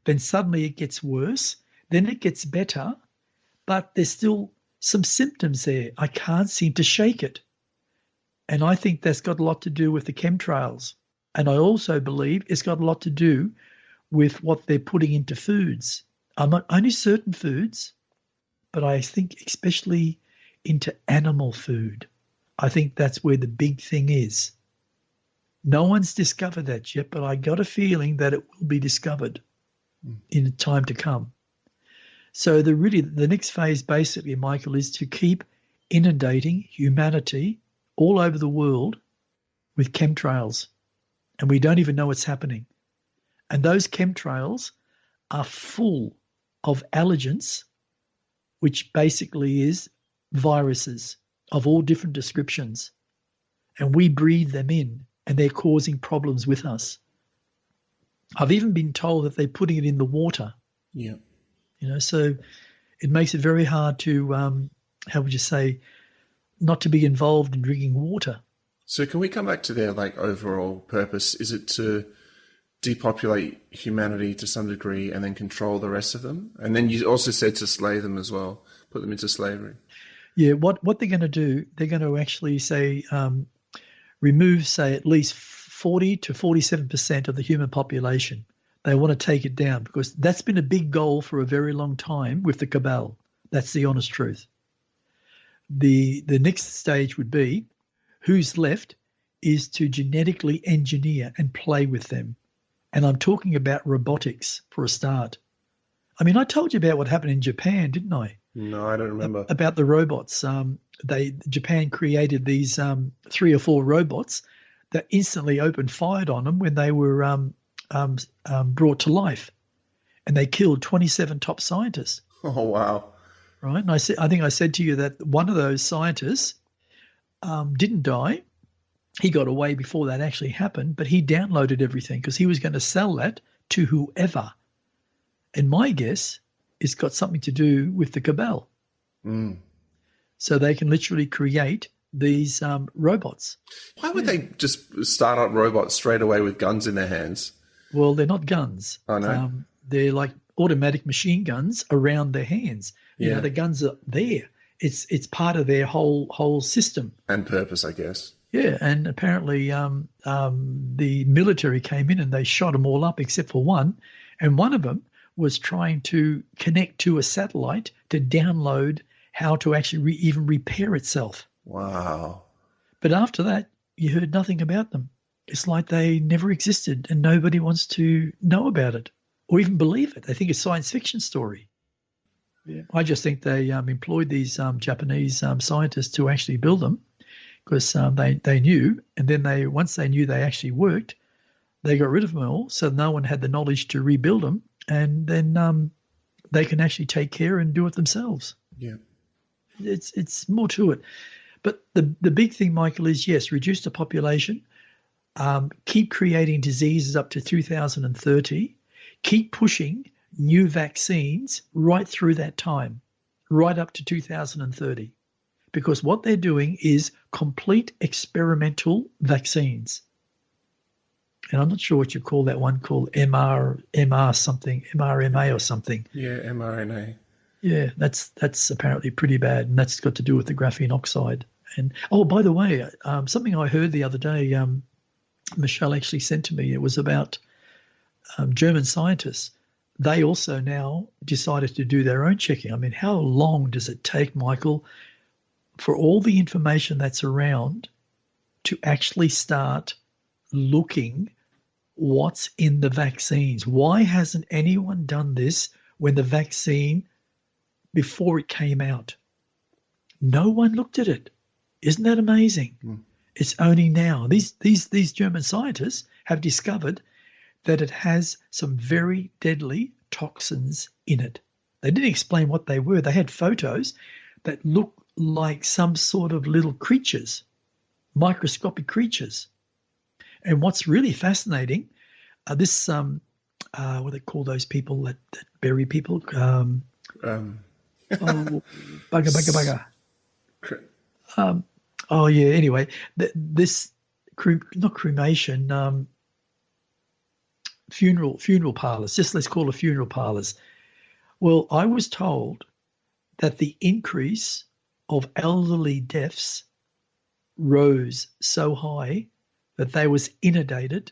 then suddenly it gets worse, then it gets better, but there's still some symptoms there. I can't seem to shake it. And I think that's got a lot to do with the chemtrails. And I also believe it's got a lot to do with what they're putting into foods. Not only certain foods, but I think especially into animal food. I think that's where the big thing is. No one's discovered that yet, but I got a feeling that it will be discovered in time to come. So the next phase basically, Michael, is to keep inundating humanity all over the world with chemtrails. And we don't even know what's happening. And those chemtrails are full of allergens, which basically is viruses of all different descriptions. And we breathe them in, and they're causing problems with us. I've even been told that they're putting it in the water. Yeah. So it makes it very hard to, how would you say, not to be involved in drinking water. So can we come back to their overall purpose? Is it to depopulate humanity to some degree and then control the rest of them? And then you also said to slay them as well, put them into slavery. Yeah, what they're going to do, they're going to actually say remove, say, at least 40 to 47% of the human population. They want to take it down because that's been a big goal for a very long time with the cabal. That's the honest truth. The next stage would be who's left is to genetically engineer and play with them. And I'm talking about robotics for a start. I mean, I told you about what happened in Japan, didn't I? No, I don't remember. About the robots. Japan created these 3 or 4 robots that instantly opened fire on them when they were brought to life, and they killed 27 top scientists. Oh wow! Right, and I think I said to you that one of those scientists didn't die. He got away before that actually happened, but he downloaded everything because he was going to sell that to whoever. And my guess, it's got something to do with the cabal. So they can literally create these robots. Why would they just start up robots straight away with guns in their hands? Well, they're not guns. Oh, no. They're like automatic machine guns around their hands. Yeah. The guns are there. It's part of their whole system. And purpose, I guess. Yeah, and apparently the military came in and they shot them all up except for one. And one of them was trying to connect to a satellite to download how to actually even repair itself. Wow. But after that, you heard nothing about them. It's like they never existed and nobody wants to know about it or even believe it. They think it's a science fiction story. Yeah. I just think they employed these Japanese scientists to actually build them because they knew, and then once they knew they actually worked, they got rid of them all, so no one had the knowledge to rebuild them, and then they can actually take care and do it themselves. Yeah. It's more to it. But the big thing, Michael, is yes, reduce the population, keep creating diseases up to 2030, keep pushing new vaccines right through that time, right up to 2030. because what they're doing is complete experimental vaccines. And I'm not sure what you call that one, called MR something, mRNA or something. Yeah, mRNA. Yeah, that's apparently pretty bad, and that's got to do with the graphene oxide. And oh, by the way, something I heard the other day, Michelle actually sent to me. It was about German scientists. They also now decided to do their own checking. I mean, how long does it take, Michael, for all the information that's around to actually start looking what's in the vaccines? Why hasn't anyone done this when the vaccine, before it came out? No one looked at it. Isn't that amazing? It's only now. These German scientists have discovered that it has some very deadly toxins in it. They didn't explain what they were. They had photos that looked like some sort of little creatures, microscopic creatures. And what's really fascinating, what do they call those people that bury people? Bugger. Oh yeah. Anyway, not cremation, funeral parlors. Just let's call it funeral parlors. Well, I was told that the increase of elderly deaths rose so high that they was inundated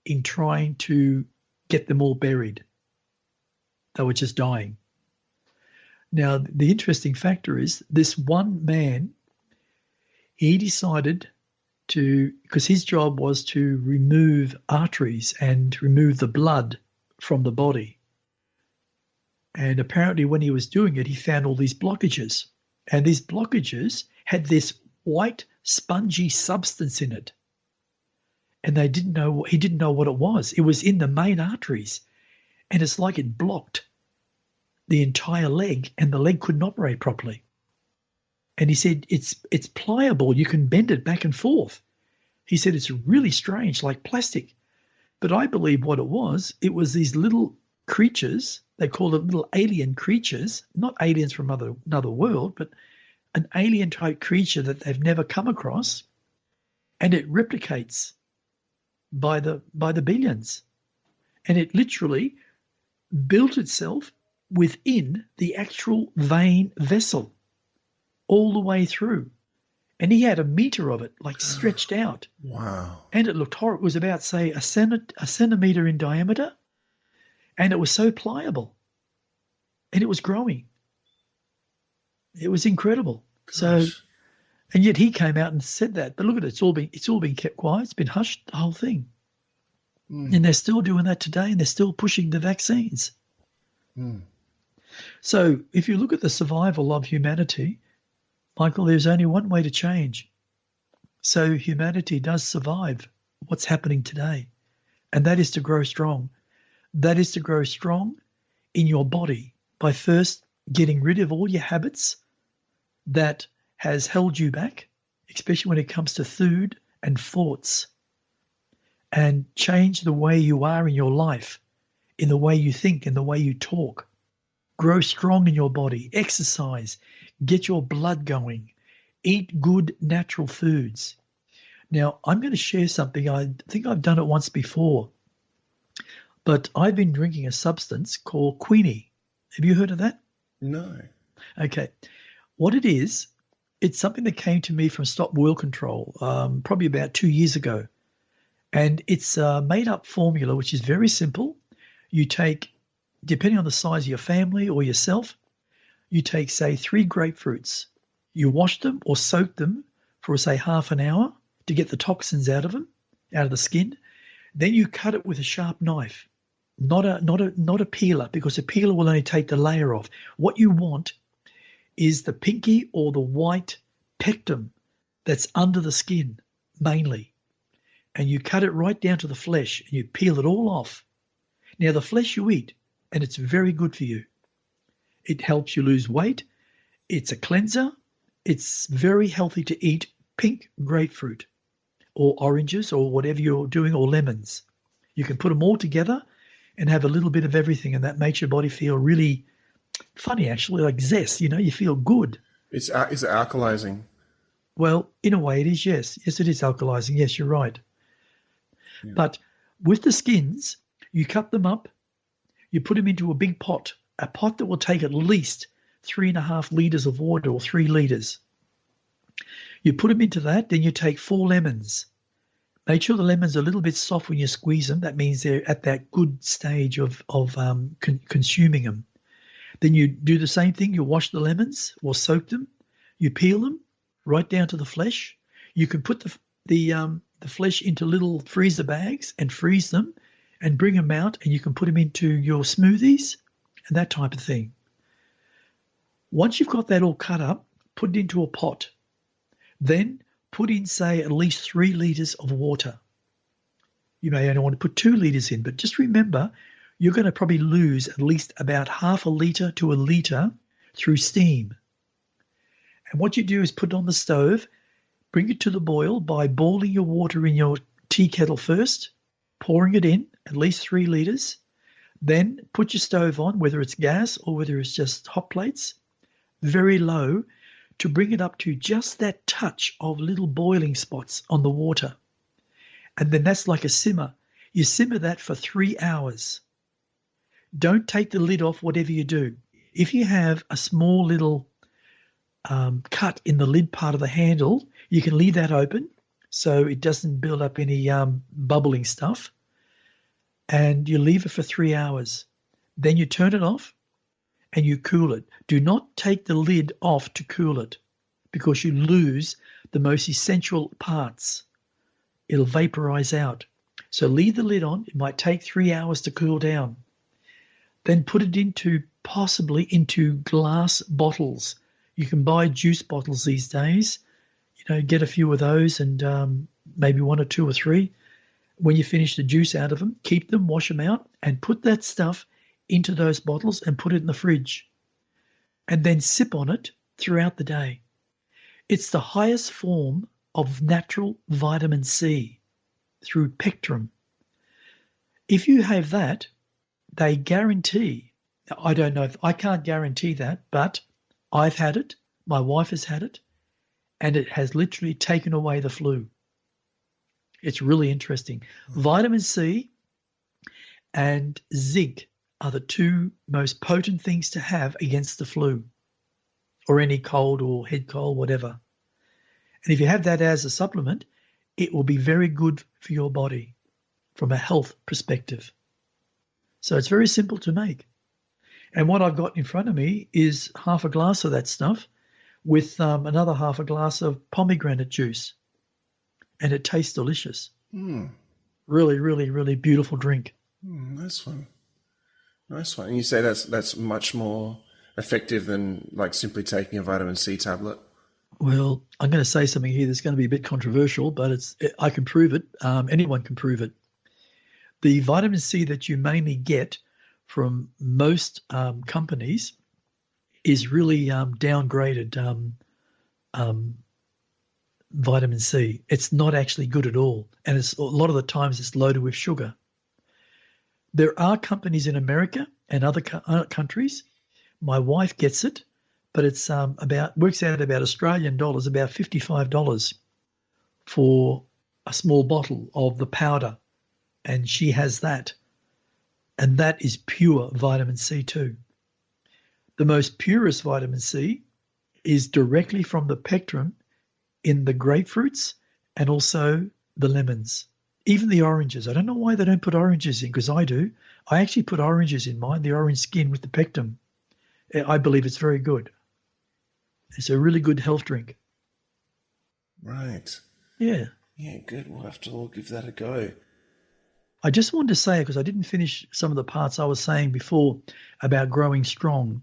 in trying to get them all buried. They were just dying. Now, the interesting factor is this one man, he decided to, because his job was to remove arteries and remove the blood from the body. And apparently when he was doing it, he found all these blockages. And these blockages had this white, spongy substance in it. And he didn't know what it was. It was in the main arteries. And it's like it blocked the entire leg, and the leg couldn't operate properly. And he said, it's pliable. You can bend it back and forth. He said, it's really strange, like plastic. But I believe what it was these little creatures. They called it little alien creatures, not aliens from another world, but an alien type creature that they've never come across. And it replicates by the billions. And it literally built itself within the actual vein vessel all the way through. And he had a meter of it, like stretched out. Wow. And it looked horrible. It was about, say, a centimeter in diameter. And it was so pliable. And it was growing. It was incredible. Gosh. So, and yet he came out and said that. But look at it, it's all been kept quiet. It's been hushed, the whole thing. And they're still doing that today, and they're still pushing the vaccines. So if you look at the survival of humanity, Michael, there's only one way to change. So humanity does survive what's happening today, and that is to grow strong. That is to grow strong in your body by first getting rid of all your habits that has held you back, especially when it comes to food and thoughts, and change the way you are in your life, in the way you think, in the way you talk. Grow strong in your body, exercise, get your blood going, eat good natural foods. Now, I'm going to share something. I think I've done it once before, but I've been drinking a substance called quinine. Have you heard of that? No. Okay. What it is, it's something that came to me from Stop Boil Control probably about 2 years ago. And it's a made-up formula, which is very simple. You take, depending on the size of your family or yourself, you take, say, 3 grapefruits. You wash them or soak them for, say, half an hour to get the toxins out of them, out of the skin. Then you cut it with a sharp knife, not a peeler, because a peeler will only take the layer off. What you want is the pinky or the white pectin that's under the skin, mainly. And you cut it right down to the flesh, and you peel it all off. Now, the flesh you eat, and it's very good for you. It helps you lose weight. It's a cleanser. It's very healthy to eat pink grapefruit or oranges or whatever you're doing, or lemons. You can put them all together and have a little bit of everything, and that makes your body feel really funny, actually, like zest. You know, you feel good. Is it alkalizing? Well, in a way it is, yes. Yes, it is alkalizing. Yes, you're right. Yeah. But with the skins, you cut them up, you put them into a big pot, a pot that will take at least 3.5 litres of water or 3 litres. You put them into that, then you take 4 lemons. Make sure the lemons are a little bit soft when you squeeze them. That means they're at that good stage of consuming them. Then you do the same thing. You wash the lemons or soak them. You peel them right down to the flesh. You can put the flesh into little freezer bags and freeze them and bring them out, and you can put them into your smoothies and that type of thing. Once you've got that all cut up, put it into a pot. Then put in, say, at least 3 litres of water. You may only want to put 2 litres in, but just remember, you're going to probably lose at least about half a litre to a litre through steam. And what you do is put it on the stove, bring it to the boil by boiling your water in your tea kettle first, pouring it in, at least 3 litres. Then put your stove on, whether it's gas or whether it's just hot plates, very low, to bring it up to just that touch of little boiling spots on the water. And then that's like a simmer. You simmer that for 3 hours. Don't take the lid off, whatever you do. If you have a small little cut in the lid part of the handle, you can leave that open so it doesn't build up any bubbling stuff. And you leave it for 3 hours. Then you turn it off and you cool it. Do not take the lid off to cool it because you lose the most essential parts. It'll vaporize out. So leave the lid on. It might take 3 hours to cool down. Then put it possibly into glass bottles. You can buy juice bottles these days. Get a few of those and maybe 1 or 2 or 3. When you finish the juice out of them, keep them, wash them out, and put that stuff into those bottles and put it in the fridge. And then sip on it throughout the day. It's the highest form of natural vitamin C through pectrum. If you have that, they guarantee, I don't know if I can't guarantee that, but I've had it, my wife has had it, and it has literally taken away the flu. It's really interesting. Vitamin C and zinc are the 2 most potent things to have against the flu or any cold or head cold, whatever. And if you have that as a supplement, it will be very good for your body from a health perspective. So it's very simple to make. And what I've got in front of me is half a glass of that stuff with another half a glass of pomegranate juice. And it tastes delicious. Really, really, really beautiful drink. Nice one. Nice one. And you say that's much more effective than like simply taking a vitamin C tablet? Well, I'm going to say something here that's going to be a bit controversial, but I can prove it. Anyone can prove it. The vitamin C that you mainly get from most companies is really downgraded vitamin C. It's not actually good at all. And a lot of the times it's loaded with sugar. There are companies in America and other countries. My wife gets it, but it's works out about Australian dollars, about $55 for a small bottle of the powder. And she has that. And that is pure vitamin C too. The most purest vitamin C is directly from the pectrum in the grapefruits and also the lemons, even the oranges. I don't know why they don't put oranges in, because I do. I actually put oranges in mine, the orange skin with the pectrum. I believe it's very good. It's a really good health drink. Right. Yeah. Yeah, good. We'll have to all give that a go. I just wanted to say, because I didn't finish some of the parts I was saying before about growing strong.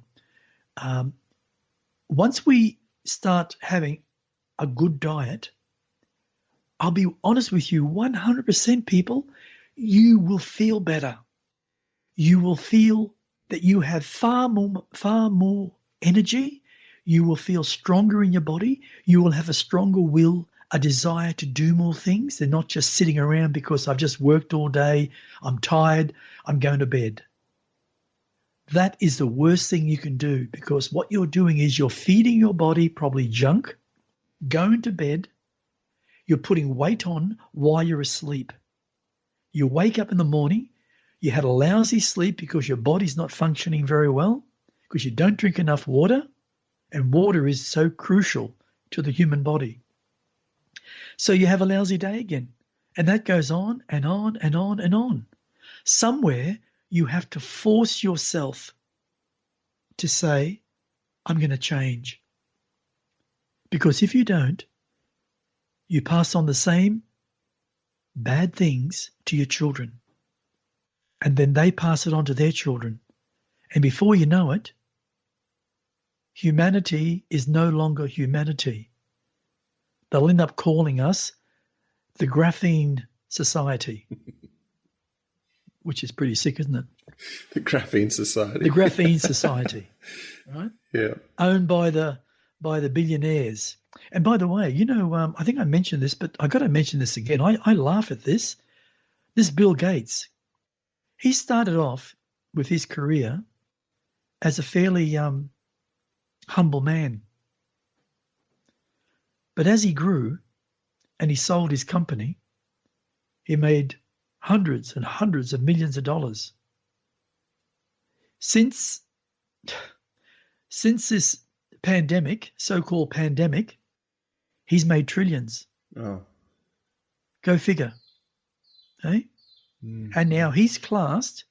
Once we start having a good diet, I'll be honest with you, 100% people, you will feel better. You will feel that you have far more energy. You will feel stronger in your body. You will have a stronger will, a desire to do more things. They're not just sitting around because I've just worked all day, I'm tired, I'm going to bed. That is the worst thing you can do, because what you're doing is you're feeding your body probably junk, going to bed, you're putting weight on while you're asleep. You wake up in the morning, you had a lousy sleep because your body's not functioning very well, because you don't drink enough water, and water is so crucial to the human body. So you have a lousy day again, and that goes on and on and on and on. Somewhere you have to force yourself to say, I'm going to change. Because if you don't, you pass on the same bad things to your children. And then they pass it on to their children. And before you know it, humanity is no longer humanity. They'll end up calling us the Graphene Society, which is pretty sick, isn't it? The Graphene Society. The Graphene Society, right? Yeah. Owned by the billionaires. And by the way, you know, I think I mentioned this, but I got to mention this again. I laugh at this. This Bill Gates, he started off with his career as a fairly humble man. But as he grew and he sold his company, he made hundreds and hundreds of millions of dollars. Since this pandemic, so-called pandemic, he's made trillions. Oh. Go figure. Hey? And now he's classed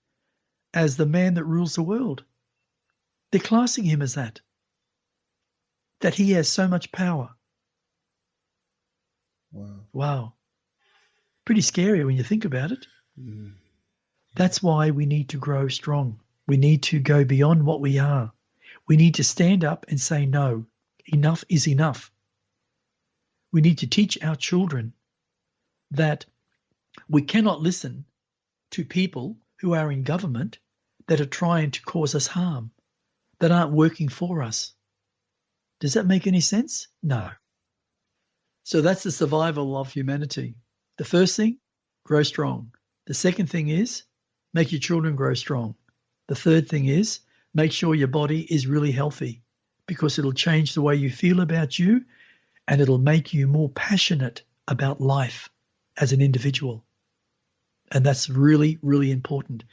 as the man that rules the world. They're classing him as that he has so much power. Wow. Pretty scary when you think about it. That's why we need to grow strong. We need to go beyond what we are. We need to stand up and say, no, enough is enough. We need to teach our children that we cannot listen to people who are in government that are trying to cause us harm, that aren't working for us. Does that make any sense? No. So that's the survival of humanity. The first thing, grow strong. The second thing is make your children grow strong. The third thing is make sure your body is really healthy, because it'll change the way you feel about you, and it'll make you more passionate about life as an individual. And that's really, really important.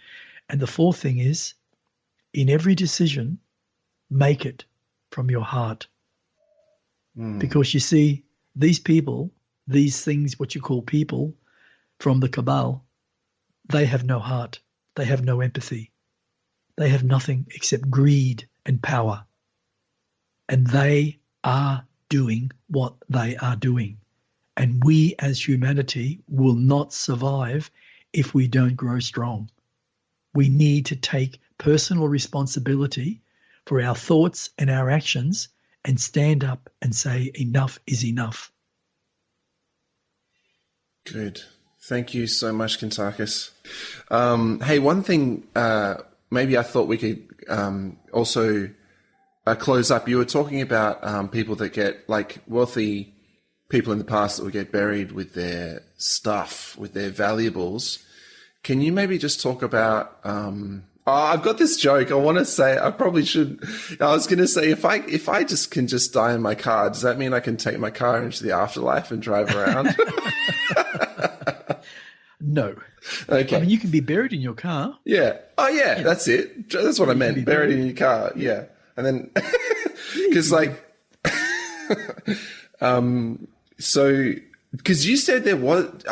And the fourth thing is, in every decision, make it from your heart. Because you see, these people, these things, what you call people from the cabal, they have no heart. They have no empathy. They have nothing except greed and power. And they are doing what they are doing. And we as humanity will not survive if we don't grow strong. We need to take personal responsibility for our thoughts and our actions and stand up and say enough is enough. Good. Thank you so much, Kuntarkis. Hey, one thing maybe I thought we could also close up. You were talking about people that get, like, wealthy people in the past that would get buried with their stuff, with their valuables. Can you maybe just talk about I've got this joke. I want to say, I probably should. I was going to say, if I just can just die in my car, does that mean I can take my car into the afterlife and drive around? No. Okay. I mean, you can be buried in your car. Yeah. Oh, yeah. That's it. That's what I meant. Buried in your car. Yeah. And then, because so, because you said there was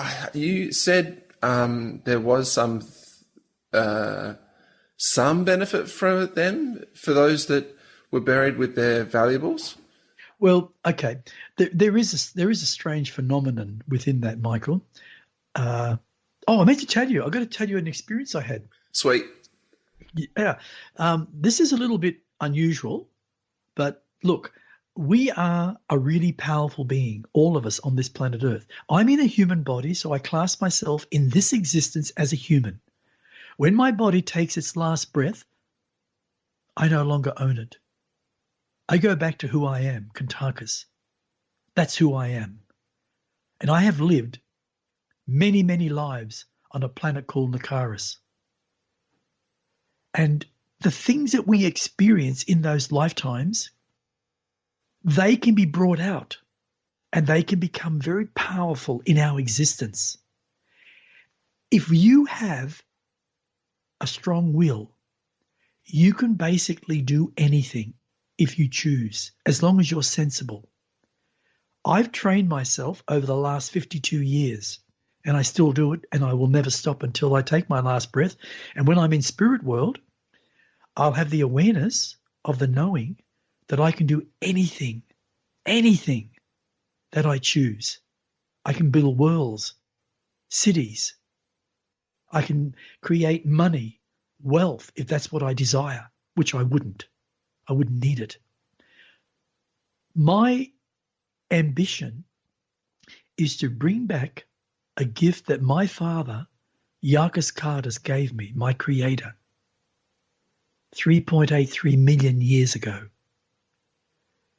some benefit from them for those that were buried with their valuables? Well, okay. There is a strange phenomenon within that, Michael. I meant to tell you. I've got to tell you an experience I had. Sweet. Yeah. This is a little bit unusual, but look, we are a really powerful being, all of us on this planet Earth. I'm in a human body, so I class myself in this existence as a human. When my body takes its last breath, I no longer own it. I go back to who I am, Kuntarkis. That's who I am. And I have lived many, many lives on a planet called Nakaris. And the things that we experience in those lifetimes, they can be brought out and they can become very powerful in our existence. If you have a strong will, you can basically do anything if you choose, as long as you're sensible. I've trained myself over the last 52 years, and I still do it, and I will never stop until I take my last breath. And when I'm in spirit world, I'll have the awareness of the knowing that I can do anything that I choose. I can build worlds, cities. I can create money, wealth, if that's what I desire, which I wouldn't. I wouldn't need it. My ambition is to bring back a gift that my father, Yarkis Kardis, gave me, my creator, 3.83 million years ago.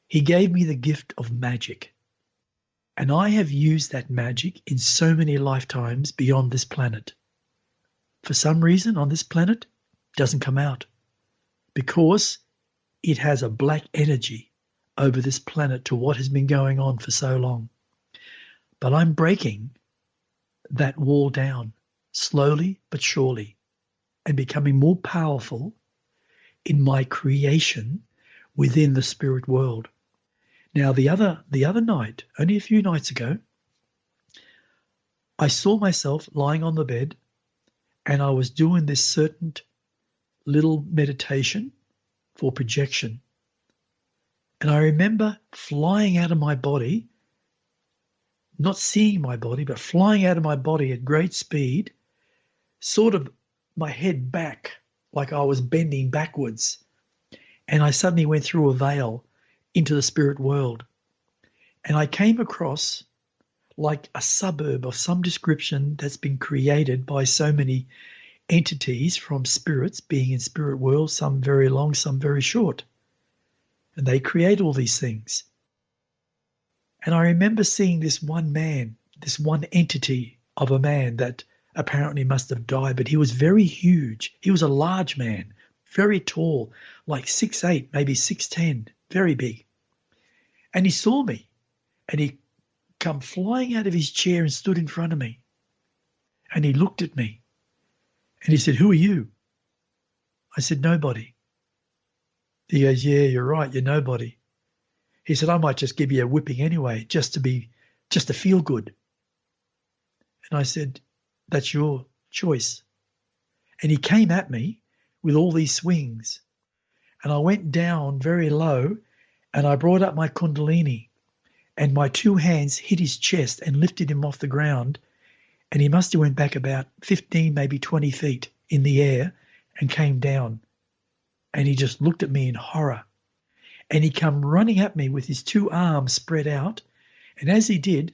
He gave me the gift of magic. And I have used that magic in so many lifetimes beyond this planet. For some reason on this planet, it doesn't come out because it has a black energy over this planet to what has been going on for so long. But I'm breaking that wall down slowly but surely and becoming more powerful in my creation within the spirit world. Now, the other night, only a few nights ago, I saw myself lying on the bed and I was doing this certain little meditation for projection. And I remember flying out of my body, not seeing my body, but flying out of my body at great speed, sort of my head back, like I was bending backwards. And I suddenly went through a veil into the spirit world. And I came across like a suburb of some description that's been created by so many entities from spirits being in spirit world, some very long, some very short. And they create all these things. And I remember seeing this one man, this one entity of a man that apparently must have died, but he was very huge. He was a large man, very tall, like 6'8", maybe 6'10", very big. And he saw me and he come flying out of his chair and stood in front of me. And he looked at me and he said, "Who are you?" I said, "Nobody." He goes, "Yeah, you're right, you're nobody." He said, "I might just give you a whipping anyway, just to feel good." And I said, "That's your choice." And he came at me with all these swings. And I went down very low and I brought up my kundalini and my two hands hit his chest and lifted him off the ground. And he must have went back about 15, maybe 20 feet in the air and came down. And he just looked at me in horror. And he come running at me with his two arms spread out. And as he did,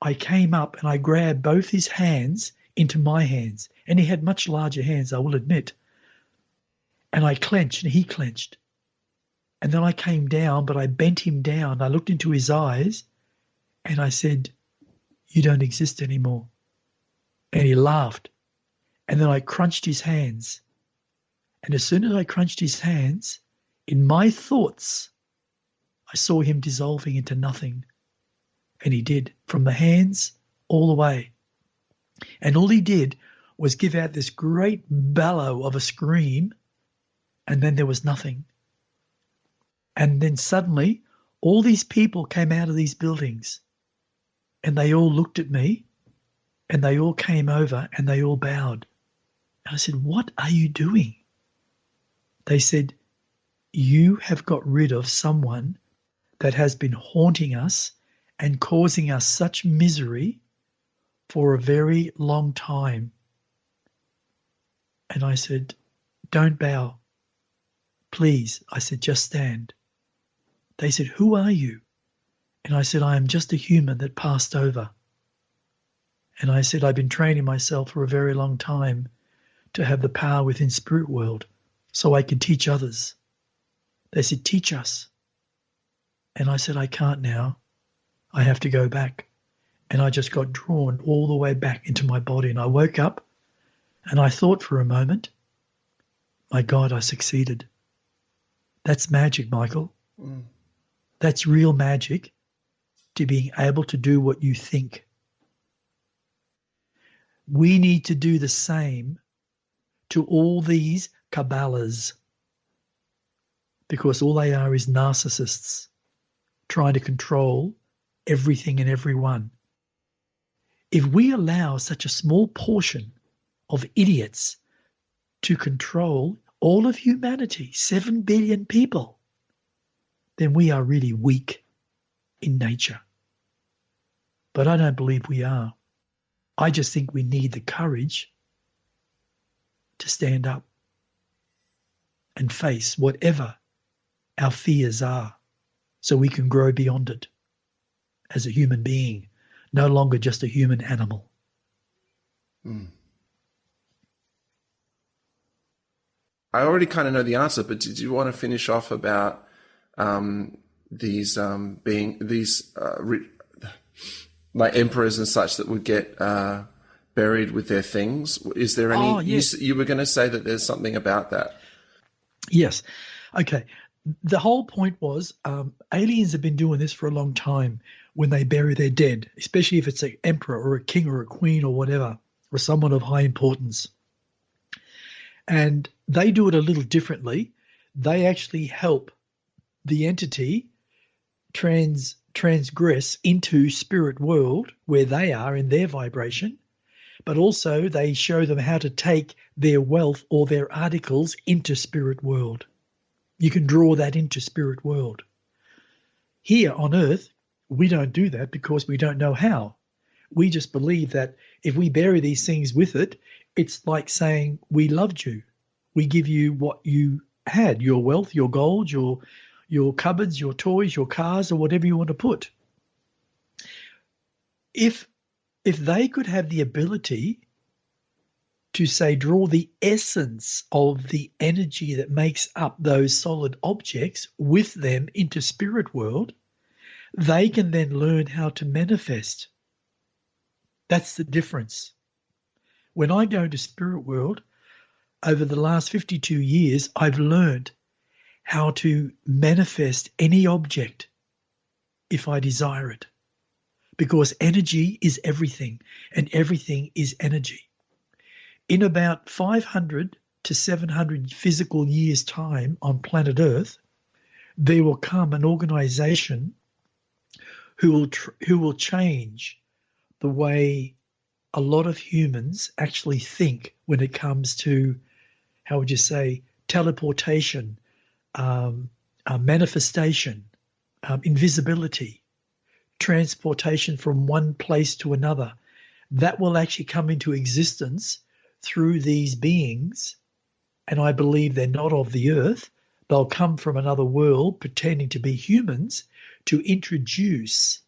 I came up and I grabbed both his hands into my hands. And he had much larger hands, I will admit. And I clenched and he clenched. And then I came down, but I bent him down. I looked into his eyes and I said, "You don't exist anymore." And he laughed. And then I crunched his hands. And as soon as I crunched his hands, in my thoughts, I saw him dissolving into nothing. And he did, from the hands all the way. And all he did was give out this great bellow of a scream, and then there was nothing. And then suddenly, all these people came out of these buildings, and they all looked at me, and they all came over, and they all bowed. And I said, "What are you doing?" They said, "You have got rid of someone that has been haunting us and causing us such misery for a very long time." And I said, "Don't bow. Please," I said, "just stand." They said, "Who are you?" And I said, "I am just a human that passed over." And I said, "I've been training myself for a very long time to have the power within spirit world so I can teach others." They said, "Teach us." And I said, "I can't now. I have to go back." And I just got drawn all the way back into my body. And I woke up and I thought for a moment, my God, I succeeded. That's magic, Michael. Mm. That's real magic, to being able to do what you think. We need to do the same to all these Kabbalahs, because all they are is narcissists trying to control everything and everyone. If we allow such a small portion of idiots to control all of humanity, 7 billion people, then we are really weak in nature. But I don't believe we are. I just think we need the courage to stand up and face whatever our fears are, so we can grow beyond it as a human being, no longer just a human animal. Mm. I already kind of know the answer, but did you want to finish off about these like emperors and such that would get buried with their things? Is there any? Oh, yes. You were going to say that there's something about that. Yes. Okay. The whole point was aliens have been doing this for a long time when they bury their dead, especially if it's an emperor or a king or a queen or whatever, or someone of high importance. And they do it a little differently. They actually help the entity transgress into spirit world where they are in their vibration, but also they show them how to take their wealth or their articles into spirit world. You can draw that into spirit world. Here on earth, we don't do that because we don't know how. We just believe that if we bury these things with it, it's like saying we loved you. We give you what you had, your wealth, your gold, your cupboards, your toys, your cars, or whatever you want to put. If they could have the ability to, say, draw the essence of the energy that makes up those solid objects with them into spirit world, they can then learn how to manifest. That's the difference. When I go to spirit world, over the last 52 years, I've learned how to manifest any object if I desire it, because energy is everything and everything is energy. In about 500 to 700 physical years' time on planet Earth, there will come an organization who will change the way a lot of humans actually think when it comes to, how would you say, teleportation, manifestation, invisibility, transportation from one place to another. That will actually come into existence through these beings, and I believe they're not of the earth. They'll come from another world pretending to be humans to introduce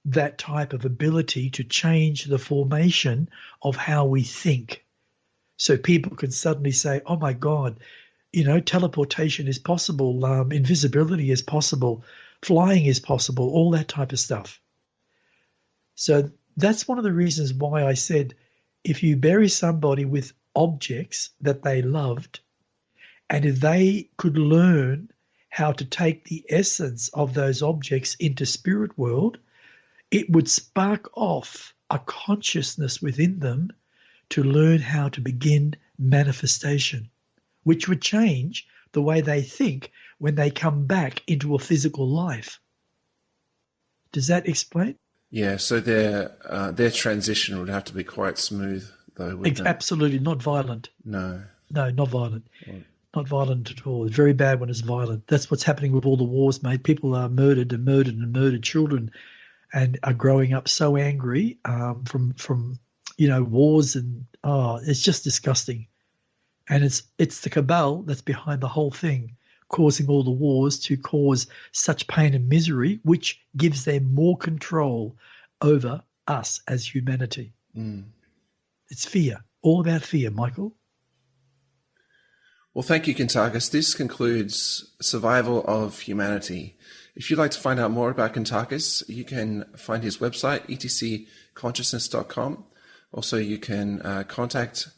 that type of ability to change the formation of how we think. So people can suddenly say, oh my God, teleportation is possible, invisibility is possible, flying is possible, all that type of stuff. So that's one of the reasons why I said, if you bury somebody with objects that they loved, and if they could learn how to take the essence of those objects into spirit world, it would spark off a consciousness within them to learn how to begin manifestation, which would change the way they think when they come back into a physical life. Does that explain? Yeah, so their transition would have to be quite smooth, though, wouldn't it? Absolutely, not violent. No. No, not violent. Right. Not violent at all. It's very bad when it's violent. That's what's happening with all the wars, mate. People are murdered and murdered and murdered children, and are growing up so angry from wars, and it's just disgusting. And it's the cabal that's behind the whole thing, causing all the wars to cause such pain and misery, which gives them more control over us as humanity. Mm. It's fear, all about fear, Michael. Well, thank you, Kuntarkis. This concludes Survival of Humanity. If you'd like to find out more about Kuntarkis, you can find his website, etcconsciousness.com. Also, you can contact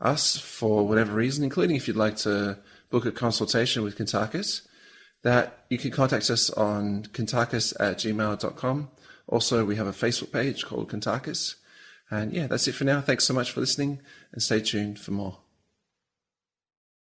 us for whatever reason, including if you'd like to book a consultation with Kuntarkis, that you can contact us on kuntarkis@gmail.com. Also, we have a Facebook page called Kuntarkis. And yeah, that's it for now. Thanks so much for listening, and stay tuned for more.